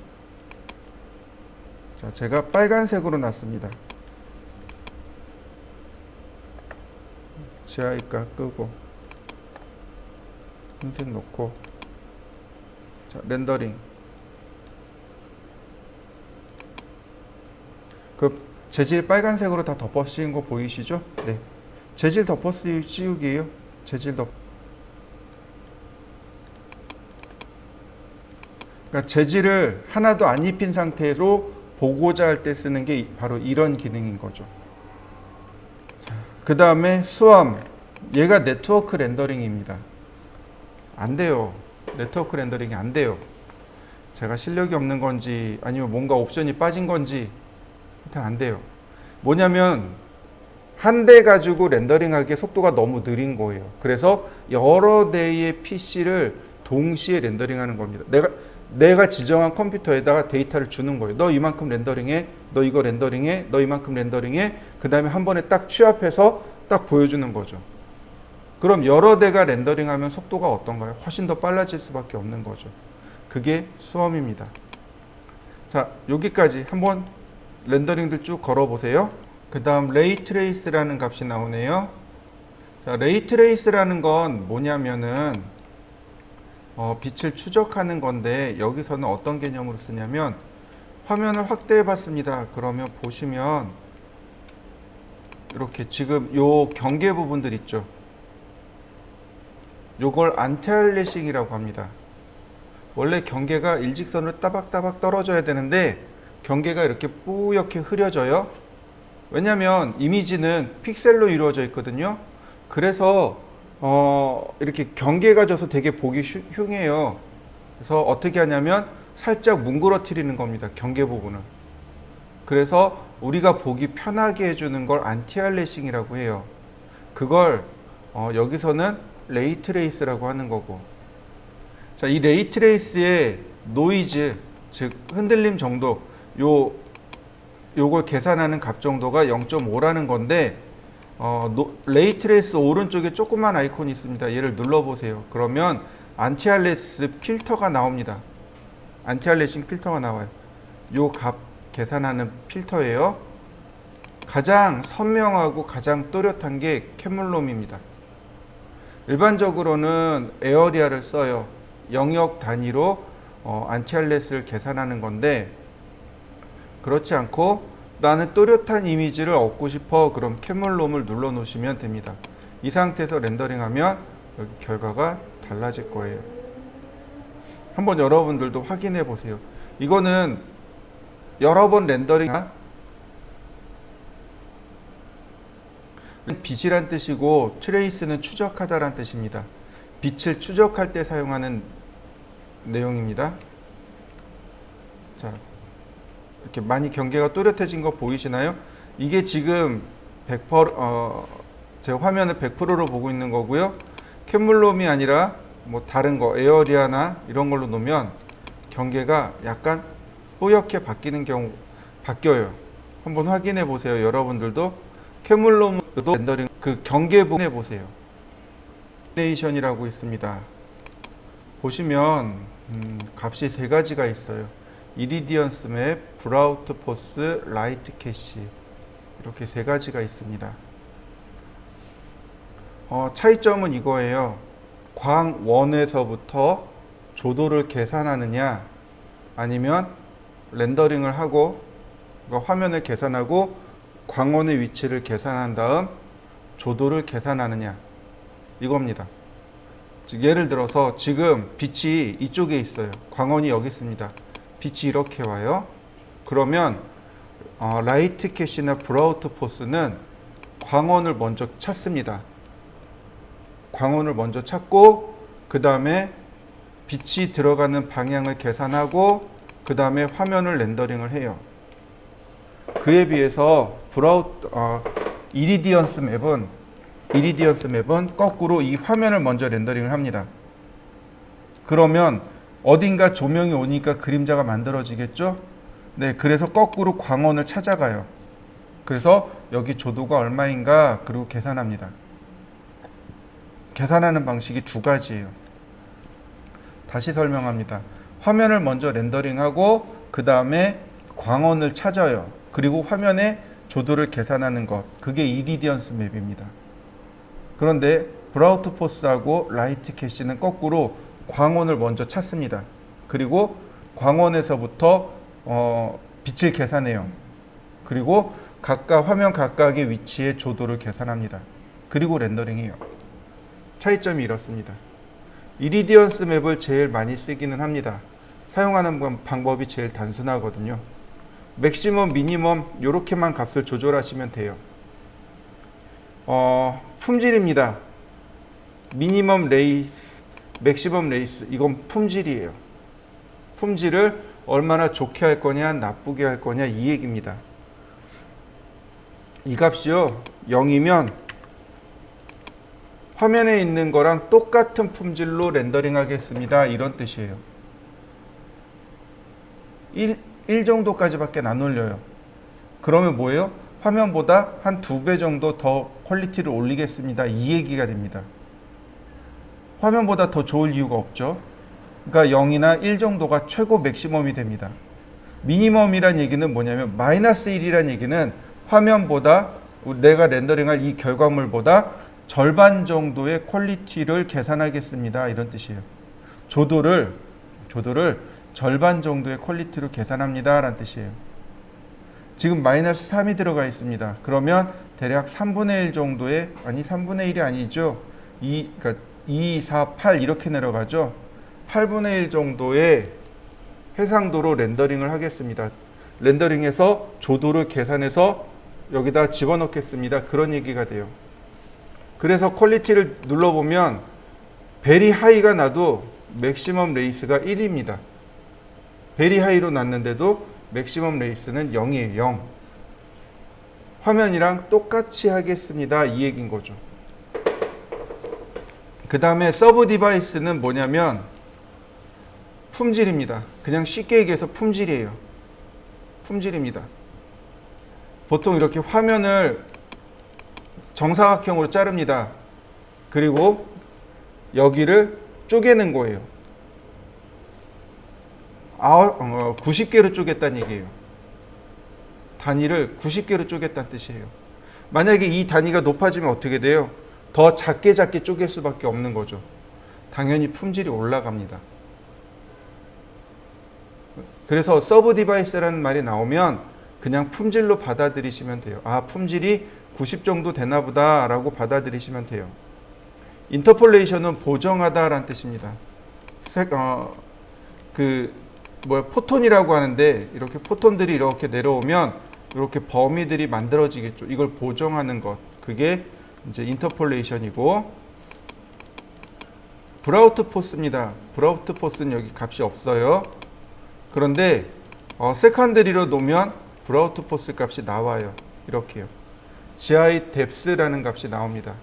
Speaker 1: 자, 제가 빨간색으로 놨습니다. 지하이가 끄고 흰색 놓고 자, 렌더링. 그 재질 빨간색으로 다 덮어 씌운 거 보이시죠? 네. 재질 덮어 씌우기예요. 재질 덮. 그러니까 재질을 하나도 안 입힌 상태로 보고자 할 때 쓰는 게 바로 이런 기능인 거죠. 그 다음에 수암. 얘가 네트워크 렌더링입니다. 안 돼요. 네트워크 렌더링이 안 돼요. 제가 실력이 없는 건지 아니면 뭔가 옵션이 빠진 건지 일단 안 돼요. 뭐냐면 한 대 가지고 렌더링하기에 속도가 너무 느린 거예요. 그래서 여러 대의 PC를 동시에 렌더링하는 겁니다. 내가 지정한 컴퓨터에다가 데이터를 주는 거예요. 너 이만큼 렌더링해, 너 이거 렌더링해, 너 이만큼 렌더링해. 그 다음에 한 번에 딱 취합해서 딱 보여주는 거죠. 그럼 여러 대가 렌더링하면 속도가 어떤가요? 훨씬 더 빨라질 수밖에 없는 거죠. 그게 수험입니다. 자, 여기까지 한번 렌더링들 쭉 걸어보세요. 그 다음 레이트레이스라는 값이 나오네요. 자, 레이트레이스라는 건 뭐냐면은 빛을 추적하는 건데 여기서는 어떤 개념으로 쓰냐면 화면을 확대해 봤습니다. 그러면 보시면 이렇게 지금 요 경계 부분들 있죠. 요걸 안티알래싱이라고 합니다. 원래 경계가 일직선으로 따박따박 떨어져야 되는데 경계가 이렇게 뿌옇게 흐려져요. 왜냐면 이미지는 픽셀로 이루어져 있거든요. 그래서 이렇게 경계가 져서 되게 보기 흉해요. 그래서 어떻게 하냐면 살짝 뭉그러뜨리는 겁니다. 경계 부분을. 그래서 우리가 보기 편하게 해주는 걸 안티알래싱이라고 해요. 그걸 여기서는 레이트레이스라고 하는 거고. 자, 이 레이트레이스의 노이즈, 즉 흔들림 정도, 요걸 계산하는 값 정도가 0.5라는 건데 레이트레이스 오른쪽에 조그만 아이콘이 있습니다. 얘를 눌러보세요. 그러면 안티알래스 필터가 나옵니다. 안티알래싱 필터가 나와요. 요 값 계산하는 필터예요. 가장 선명하고 가장 또렷한 게 캐물롬입니다. 일반적으로는 에어리아를 써요. 영역 단위로 안티알래스를 계산하는 건데 그렇지 않고 나는 또렷한 이미지를 얻고 싶어. 그럼 캐물롬을 눌러 놓으시면 됩니다. 이 상태에서 렌더링하면 여기 결과가 달라질 거예요. 한번 여러분들도 확인해 보세요. 이거는 여러 번 렌더링 빛이란 뜻이고 트레이스는 추적하다란 뜻입니다. 빛을 추적할 때 사용하는 내용입니다. 자, 이렇게 많이 경계가 또렷해진 거 보이시나요? 이게 지금 100%, 제가 화면을 100%로 보고 있는 거고요. 캐물롬이 아니라 뭐 다른 거 에어리아나 이런 걸로 놓으면 경계가 약간 뿌옇게 바뀌어요. 한번 확인해 보세요. 여러분들도 캐물롬도 렌더링 그 경계 부분 해보세요. 네이션이라고 있습니다. 보시면 값이 세 가지가 있어요. 이리디언스 맵, 브라우트 포스, 라이트 캐시 이렇게 세 가지가 있습니다. 차이점은 이거예요. 광원에서부터 조도를 계산하느냐 아니면 렌더링을 하고 그러니까 화면을 계산하고 광원의 위치를 계산한 다음 조도를 계산하느냐 이겁니다. 즉 예를 들어서 지금 빛이 이쪽에 있어요. 광원이 여기 있습니다. 빛이 이렇게 와요. 그러면 라이트 캐시나 브라우트 포스는 광원을 먼저 찾습니다. 광원을 먼저 찾고 그 다음에 빛이 들어가는 방향을 계산하고 그 다음에 화면을 렌더링을 해요. 그에 비해서 이리디언스 맵은 거꾸로 이 화면을 먼저 렌더링을 합니다. 그러면 어딘가 조명이 오니까 그림자가 만들어지겠죠? 네, 그래서 거꾸로 광원을 찾아가요. 그래서 여기 조도가 얼마인가 그리고 계산합니다. 계산하는 방식이 두 가지예요. 다시 설명합니다. 화면을 먼저 렌더링하고 그 다음에 광원을 찾아요. 그리고 화면에 조도를 계산하는 것. 그게 이리디언스 맵입니다. 그런데 브라우트 포스하고 라이트 캐시는 거꾸로 광원을 먼저 찾습니다. 그리고 광원에서부터 빛을 계산해요. 그리고 각각 화면 각각의 위치에 조도를 계산합니다. 그리고 렌더링해요. 차이점이 이렇습니다. 이리디언스 맵을 제일 많이 쓰기는 합니다. 사용하는 방법이 제일 단순하거든요. 맥시멈, 미니멈 이렇게만 값을 조절하시면 돼요. 품질입니다. 미니멈 레이스, 맥시멈 레이스 이건 품질이에요. 품질을 얼마나 좋게 할 거냐 나쁘게 할 거냐 이 얘기입니다. 이 값이요 0이면 화면에 있는 거랑 똑같은 품질로 렌더링 하겠습니다 이런 뜻이에요. 1 정도까지밖에 안 올려요. 그러면 뭐예요? 화면보다 한 2배 정도 더 퀄리티를 올리겠습니다 이 얘기가 됩니다. 화면보다 더 좋을 이유가 없죠. 그러니까 0이나 1 정도가 최고 맥시멈이 됩니다. 미니멈이란 얘기는 뭐냐면 마이너스 1이란 얘기는 화면보다 내가 렌더링할 이 결과물보다 절반 정도의 퀄리티를 계산하겠습니다 이런 뜻이에요. 조도를 절반 정도의 퀄리티로 계산합니다 라는 뜻이에요. 지금 마이너스 3이 들어가 있습니다. 그러면 대략 3분의 1 정도의, 아니 3분의 1이 아니죠. 그러니까 2, 4, 8 이렇게 내려가죠. 8분의 1 정도의 해상도로 렌더링을 하겠습니다. 렌더링해서 조도를 계산해서 여기다 집어넣겠습니다. 그런 얘기가 돼요. 그래서 퀄리티를 눌러보면 베리 하이가 나도 맥시멈 레이스가 1입니다. 베리 하이로 났는데도 맥시멈 레이스는 0이에요. 0. 화면이랑 똑같이 하겠습니다. 이 얘기인 거죠. 그 다음에 서브 디바이스는 뭐냐면 품질입니다. 그냥 쉽게 얘기해서 품질이에요. 품질입니다. 보통 이렇게 화면을 정사각형으로 자릅니다. 그리고 여기를 쪼개는 거예요. 90개로 쪼갰다는 얘기예요. 단위를 90개로 쪼갰다는 뜻이에요. 만약에 이 단위가 높아지면 어떻게 돼요? 더 작게 쪼갤 수밖에 없는 거죠. 당연히 품질이 올라갑니다. 그래서 서브 디바이스라는 말이 나오면 그냥 품질로 받아들이시면 돼요. 아, 품질이 90 정도 되나 보다 라고 받아들이시면 돼요. 인터폴레이션은 보정하다라는 뜻입니다. 포톤이라고 하는데 이렇게 포톤들이 이렇게 내려오면 이렇게 범위들이 만들어지겠죠. 이걸 보정하는 것. 그게 이제 인터폴레이션이고, 브라우트 포스입니다. 브라우트 포스는 여기 값이 없어요. 그런데 세컨더리로 놓으면 브라우트 포스 값이 나와요. 이렇게요. GI 뎁스라는 값이 나옵니다.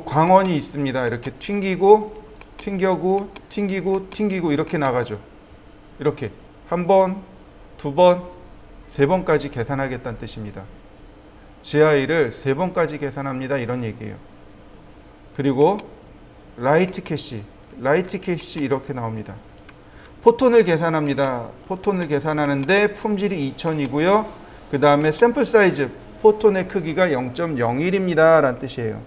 Speaker 1: 광원이 있습니다. 이렇게 튕기고 이렇게 나가죠. 이렇게 한 번, 두 번, 세 번까지 계산하겠다는 뜻입니다. GI를 세 번까지 계산합니다. 이런 얘기예요. 그리고 라이트 캐시 이렇게 나옵니다. 포톤을 계산합니다. 포톤을 계산하는데 품질이 2000이고요. 그 다음에 샘플 사이즈, 포톤의 크기가 0.01입니다. 라는 뜻이에요.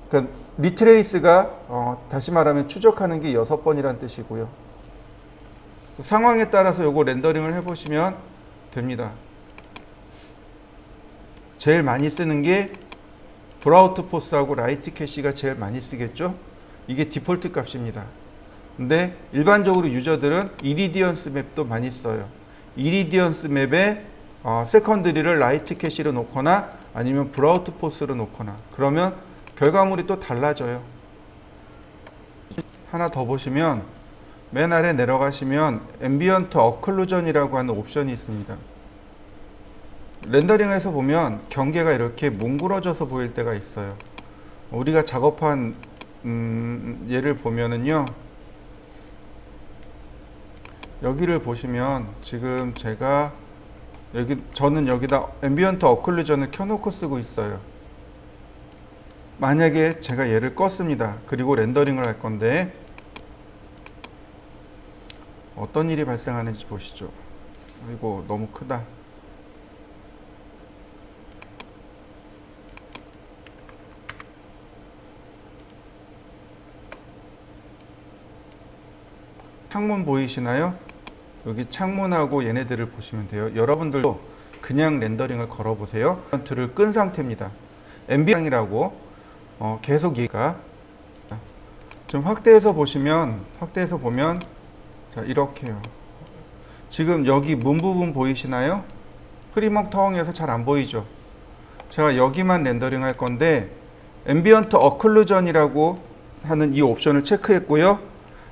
Speaker 1: 그러니까 리트레이스가 다시 말하면 추적하는 게 6번이라는 뜻이고요. 상황에 따라서 요거 렌더링을 해보시면 됩니다. 제일 많이 쓰는 게 브라우트 포스하고 라이트 캐시가 제일 많이 쓰겠죠. 이게 디폴트 값입니다. 근데 일반적으로 유저들은 이리디언스 맵도 많이 써요. 이리디언스 맵에 세컨드리를 라이트 캐시로 놓거나 아니면 브라우트 포스로 놓거나, 그러면 결과물이 또 달라져요. 하나 더 보시면 맨 아래 내려가시면 앰비언트 어클루전이라고 하는 옵션이 있습니다. 렌더링에서 보면 경계가 이렇게 뭉그러져서 보일 때가 있어요. 우리가 작업한 예를 보면은요, 여기를 보시면 지금 저는 여기다 앰비언트 어클루전을 켜놓고 쓰고 있어요. 만약에 제가 얘를 껐습니다. 그리고 렌더링을 할 건데 어떤 일이 발생하는지 보시죠. 아이고, 너무 크다. 창문 보이시나요? 여기 창문하고 얘네들을 보시면 돼요. 여러분들도 그냥 렌더링을 걸어보세요. 앰비언트를 끈 상태입니다. 앰비언트라고 계속 얘가 좀 확대해서 보면 자, 이렇게요. 지금 여기 문 부분 보이시나요? 흐리멍텅해서 잘 안 보이죠? 제가 여기만 렌더링 할 건데 앰비언트 어클루전이라고 하는 이 옵션을 체크했고요.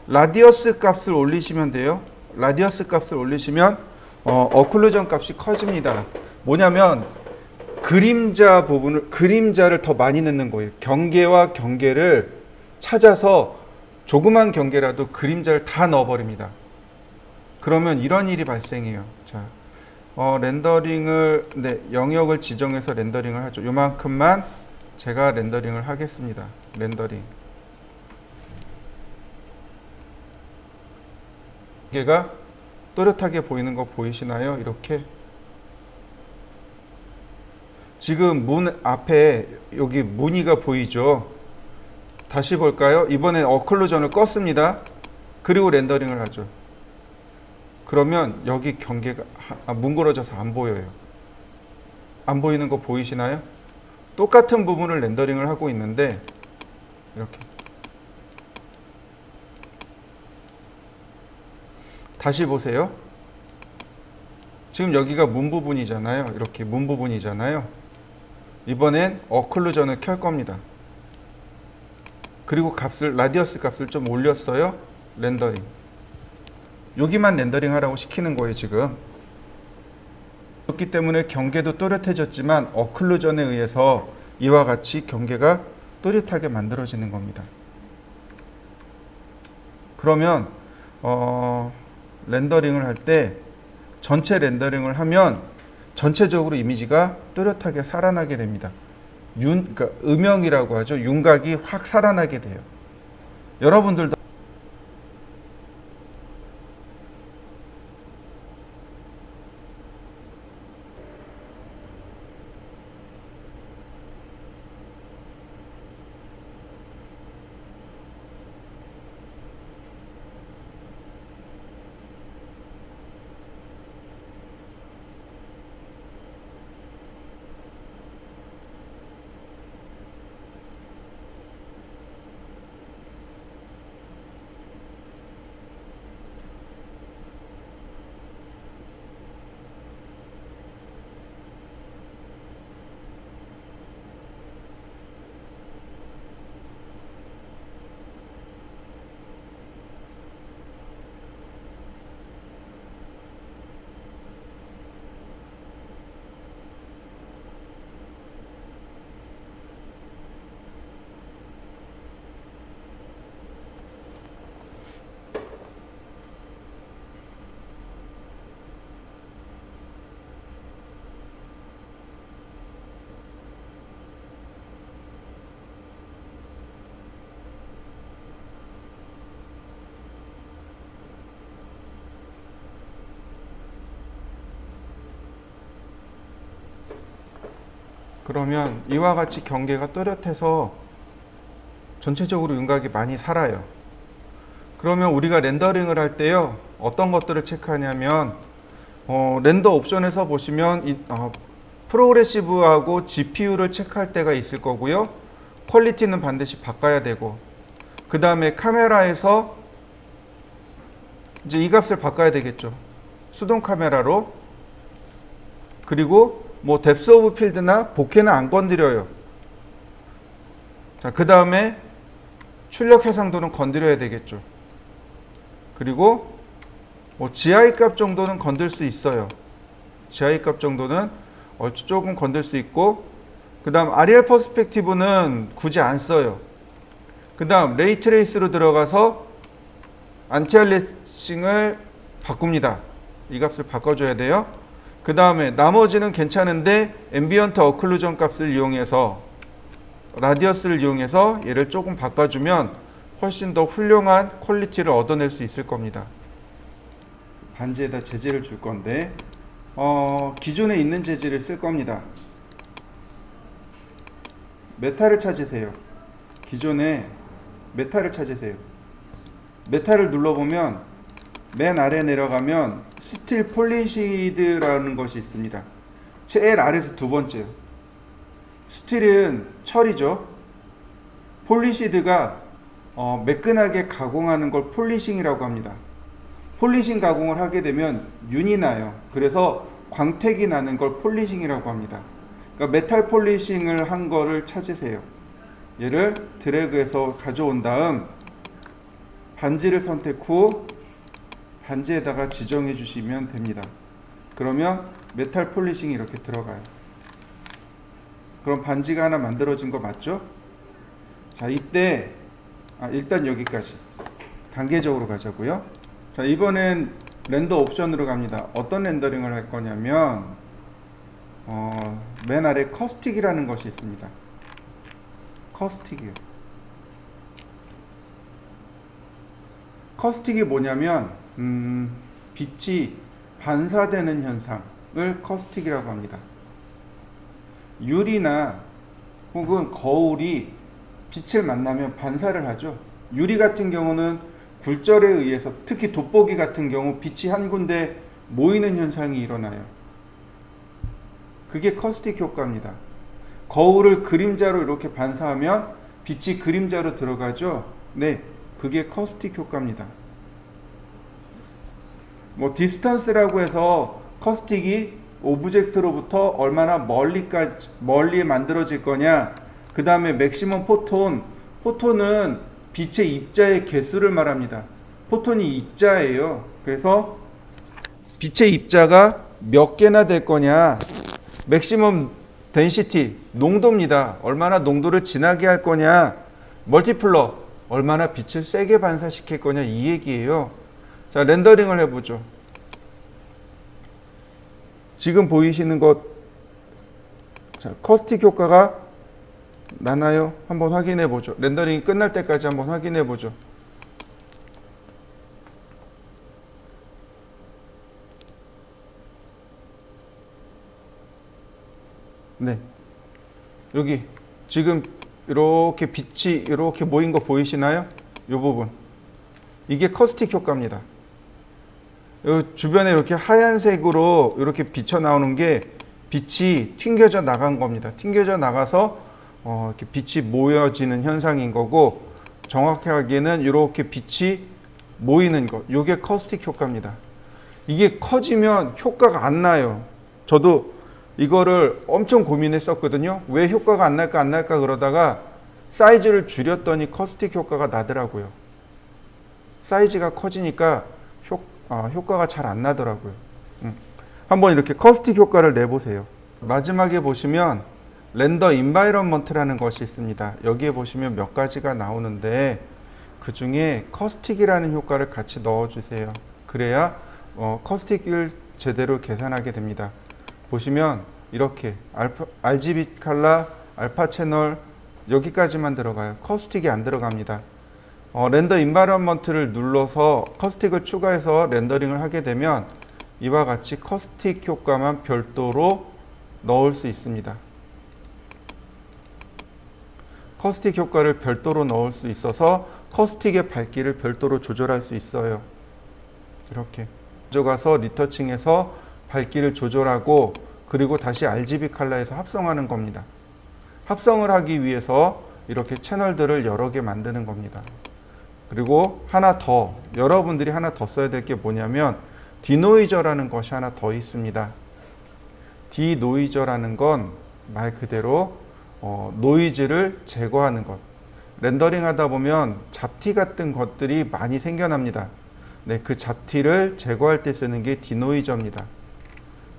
Speaker 1: 라디어스 값을 올리시면 돼요. 라디어스 값을 올리시면 어클루전 값이 커집니다. 뭐냐면 그림자를 더 많이 넣는 거예요. 경계와 경계를 찾아서 조그만 경계라도 그림자를 다 넣어버립니다. 그러면 이런 일이 발생해요. 자, 렌더링을, 영역을 지정해서 렌더링을 하죠. 요만큼만 제가 렌더링을 하겠습니다. 렌더링. 경계가 또렷하게 보이는 거 보이시나요? 이렇게. 지금 문 앞에 여기 무늬가 보이죠? 다시 볼까요? 이번엔 어클루전을 껐습니다. 그리고 렌더링을 하죠. 그러면 여기 경계가 뭉그러져서 안 보여요. 안 보이는 거 보이시나요? 똑같은 부분을 렌더링을 하고 있는데 이렇게 다시 보세요. 지금 여기가 문 부분이잖아요. 이렇게 문 부분이잖아요. 이번엔 어클루전을 켤 겁니다. 그리고 라디어스 값을 좀 올렸어요. 렌더링. 여기만 렌더링 하라고 시키는 거예요, 지금. 그렇기 때문에 경계도 또렷해졌지만 어클루전에 의해서 이와 같이 경계가 또렷하게 만들어지는 겁니다. 그러면 렌더링을 할 때 전체 렌더링을 하면 전체적으로 이미지가 또렷하게 살아나게 됩니다. 그러니까 음영이라고 하죠. 윤곽이 확 살아나게 돼요. 여러분들도 그러면 이와 같이 경계가 또렷해서 전체적으로 윤곽이 많이 살아요. 그러면 우리가 렌더링을 할 때요, 어떤 것들을 체크하냐면 렌더 옵션에서 보시면 프로그레시브하고 GPU를 체크할 때가 있을 거고요. 퀄리티는 반드시 바꿔야 되고, 그 다음에 카메라에서 이제 이 값을 바꿔야 되겠죠. 수동 카메라로. 그리고 뭐 뎁스 오브 필드나 보케는 안 건드려요. 자, 그 다음에 출력 해상도는 건드려야 되겠죠. 그리고 뭐 GI 값 정도는 건들 수 있어요. GI 값 정도는 조금 건들 수 있고, 그 다음 REL 퍼스펙티브는 굳이 안 써요. 그 다음 레이 트레이스로 들어가서 안티알리싱을 바꿉니다. 이 값을 바꿔줘야 돼요. 그 다음에 나머지는 괜찮은데 앰비언트 어클루전 값을 이용해서 라디어스를 이용해서 얘를 조금 바꿔주면 훨씬 더 훌륭한 퀄리티를 얻어낼 수 있을 겁니다. 반지에다 재질을 줄 건데 기존에 있는 재질을 쓸 겁니다. 메탈을 찾으세요. 기존에 메탈을 찾으세요. 메탈을 눌러보면 맨 아래 내려가면 스틸 폴리시드라는 것이 있습니다. 제일 아래에서 두 번째요. 스틸은 철이죠. 폴리시드가 매끈하게 가공하는 걸 폴리싱이라고 합니다. 폴리싱 가공을 하게 되면 윤이 나요. 그래서 광택이 나는 걸 폴리싱이라고 합니다. 그러니까 메탈 폴리싱을 한 거를 찾으세요. 얘를 드래그해서 가져온 다음 반지를 선택 후 반지에다가 지정해 주시면 됩니다. 그러면 메탈 폴리싱이 이렇게 들어가요. 그럼 반지가 하나 만들어진 거 맞죠? 자, 이때 일단 여기까지 단계적으로 가자고요. 자, 이번엔 렌더 옵션으로 갑니다. 어떤 렌더링을 할 거냐면 맨 아래 커스틱이라는 것이 있습니다. 커스틱이요. 커스틱이 뭐냐면 빛이 반사되는 현상을 커스틱이라고 합니다. 유리나 혹은 거울이 빛을 만나면 반사를 하죠. 유리 같은 경우는 굴절에 의해서 특히 돋보기 같은 경우 빛이 한 군데 모이는 현상이 일어나요. 그게 커스틱 효과입니다. 거울을 그림자로 이렇게 반사하면 빛이 그림자로 들어가죠. 네, 그게 커스틱 효과입니다. 뭐 디스턴스라고 해서 커스틱이 오브젝트로부터 얼마나 멀리 만들어질 거냐, 그 다음에 맥시멈 포톤은 빛의 입자의 개수를 말합니다. 포톤이 입자예요. 그래서 빛의 입자가 몇 개나 될 거냐, 맥시멈 덴시티, 농도입니다. 얼마나 농도를 진하게 할 거냐, 멀티플러, 얼마나 빛을 세게 반사시킬 거냐, 이 얘기예요. 자, 렌더링을 해보죠. 지금 보이시는 것, 자, 커스틱 효과가 나나요? 한번 확인해 보죠. 렌더링이 끝날 때까지 한번 확인해 보죠. 네, 여기 지금 이렇게 빛이 이렇게 모인 거 보이시나요? 이 부분, 이게 커스틱 효과입니다. 주변에 이렇게 하얀색으로 이렇게 비쳐 나오는 게 빛이 튕겨져 나간 겁니다. 튕겨져 나가서 이렇게 빛이 모여지는 현상인 거고, 정확하게는 이렇게 빛이 모이는 것, 이게 커스틱 효과입니다. 이게 커지면 효과가 안 나요. 저도 이거를 엄청 고민했었거든요. 왜 효과가 안 날까 그러다가 사이즈를 줄였더니 커스틱 효과가 나더라고요. 사이즈가 커지니까 효과가 잘 안 나더라고요. 한번 이렇게 커스틱 효과를 내보세요. 마지막에 보시면 렌더 인바이런먼트라는 것이 있습니다. 여기에 보시면 몇 가지가 나오는데 그 중에 커스틱이라는 효과를 같이 넣어주세요. 그래야 커스틱을 제대로 계산하게 됩니다. 보시면 이렇게 RGB 컬러, 알파 채널 여기까지만 들어가요. 커스틱이 안 들어갑니다. 렌더 인바이런먼트를 눌러서 커스틱을 추가해서 렌더링을 하게 되면 이와 같이 커스틱 효과만 별도로 넣을 수 있습니다. 커스틱 효과를 별도로 넣을 수 있어서 커스틱의 밝기를 별도로 조절할 수 있어요. 이렇게 가져가서 리터칭해서 밝기를 조절하고, 그리고 다시 RGB 컬러에서 합성하는 겁니다. 합성을 하기 위해서 이렇게 채널들을 여러 개 만드는 겁니다. 그리고 하나 더, 여러분들이 하나 더 써야 될 게 뭐냐면 디노이저라는 것이 하나 더 있습니다. 디노이저라는 건 말 그대로 노이즈를 제거하는 것. 렌더링 하다 보면 잡티 같은 것들이 많이 생겨납니다. 네, 그 잡티를 제거할 때 쓰는 게 디노이저입니다.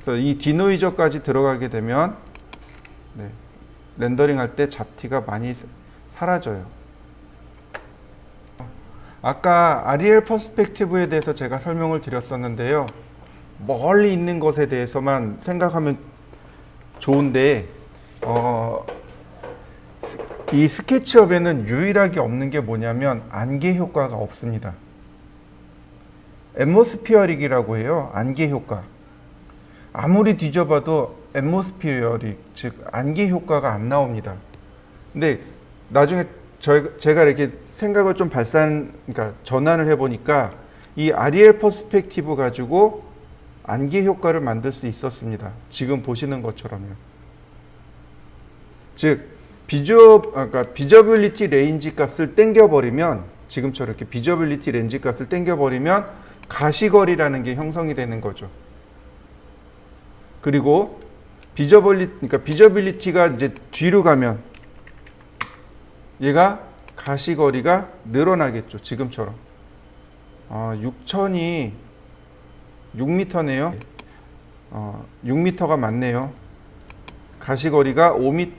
Speaker 1: 그래서 이 디노이저까지 들어가게 되면 렌더링 할 때 잡티가 많이 사라져요. 아까 아리엘 퍼스펙티브에 대해서 제가 설명을 드렸었는데요. 멀리 있는 것에 대해서만 생각하면 좋은데 이 스케치업에는 유일하게 없는 게 뭐냐면 안개 효과가 없습니다. 앰모스피어릭이라고 해요. 안개 효과. 아무리 뒤져봐도 앰모스피어릭, 즉 안개 효과가 안 나옵니다. 근데 나중에 제가 이렇게 생각을 좀 그러니까 전환을 해보니까 이 아리엘 퍼스펙티브 가지고 안개 효과를 만들 수 있었습니다. 지금 보시는 것처럼요. 즉 비저빌리티 레인지 값을 땡겨버리면, 지금처럼 이렇게 비저빌리티 레인지 값을 땡겨버리면 가시거리라는 게 형성이 되는 거죠. 그리고 비저빌리티가 이제 뒤로 가면 얘가 가시거리가 늘어나겠죠. 지금처럼. 6000이 6m네요. 6m가 맞네요. 가시거리가 5m.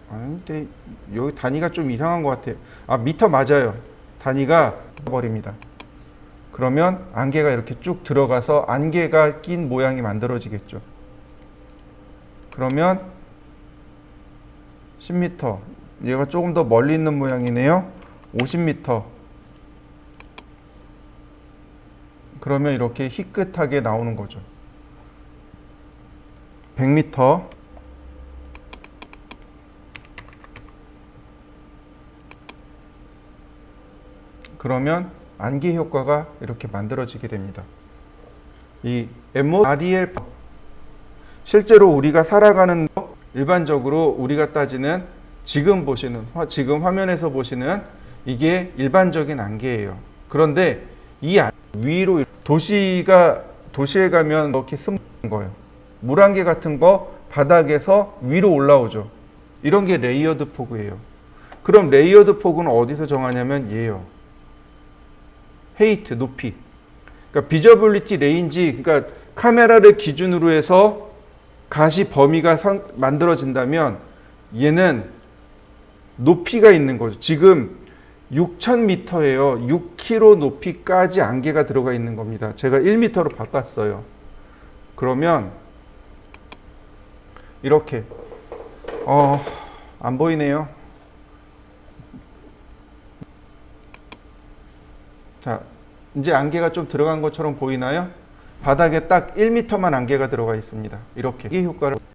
Speaker 1: 근데 여기 단위가 좀 이상한 것 같아요. 미터 맞아요. 단위가 버립니다. 그러면 안개가 이렇게 쭉 들어가서 안개가 낀 모양이 만들어지겠죠. 그러면 10m. 얘가 조금 더 멀리 있는 모양이네요. 50m. 그러면 이렇게 희끗하게 나오는 거죠. 100m. 그러면 안개 효과가 이렇게 만들어지게 됩니다. 이 MOREL 실제로 우리가 살아가는 일반적으로 우리가 따지는 지금 보시는 지금 화면에서 보시는 이게 일반적인 안개예요. 그런데 이 위로 도시에 가면 이렇게 스는 거예요. 물안개 같은 거 바닥에서 위로 올라오죠. 이런 게 레이어드 포그예요. 그럼 레이어드 포그는 어디서 정하냐면 얘예요. 헤이트, 높이. 그러니까 비저빌리티 레인지, 그러니까 카메라를 기준으로 해서 가시 범위가 만들어진다면 얘는 높이가 있는 거죠. 지금 6,000m예요. 6km 높이까지 안개가 들어가 있는 겁니다. 제가 1m로 바꿨어요. 그러면 이렇게 안 보이네요. 자, 이제 안개가 좀 들어간 것처럼 보이나요? 바닥에 딱 1m만 안개가 들어가 있습니다. 이렇게 이 효과를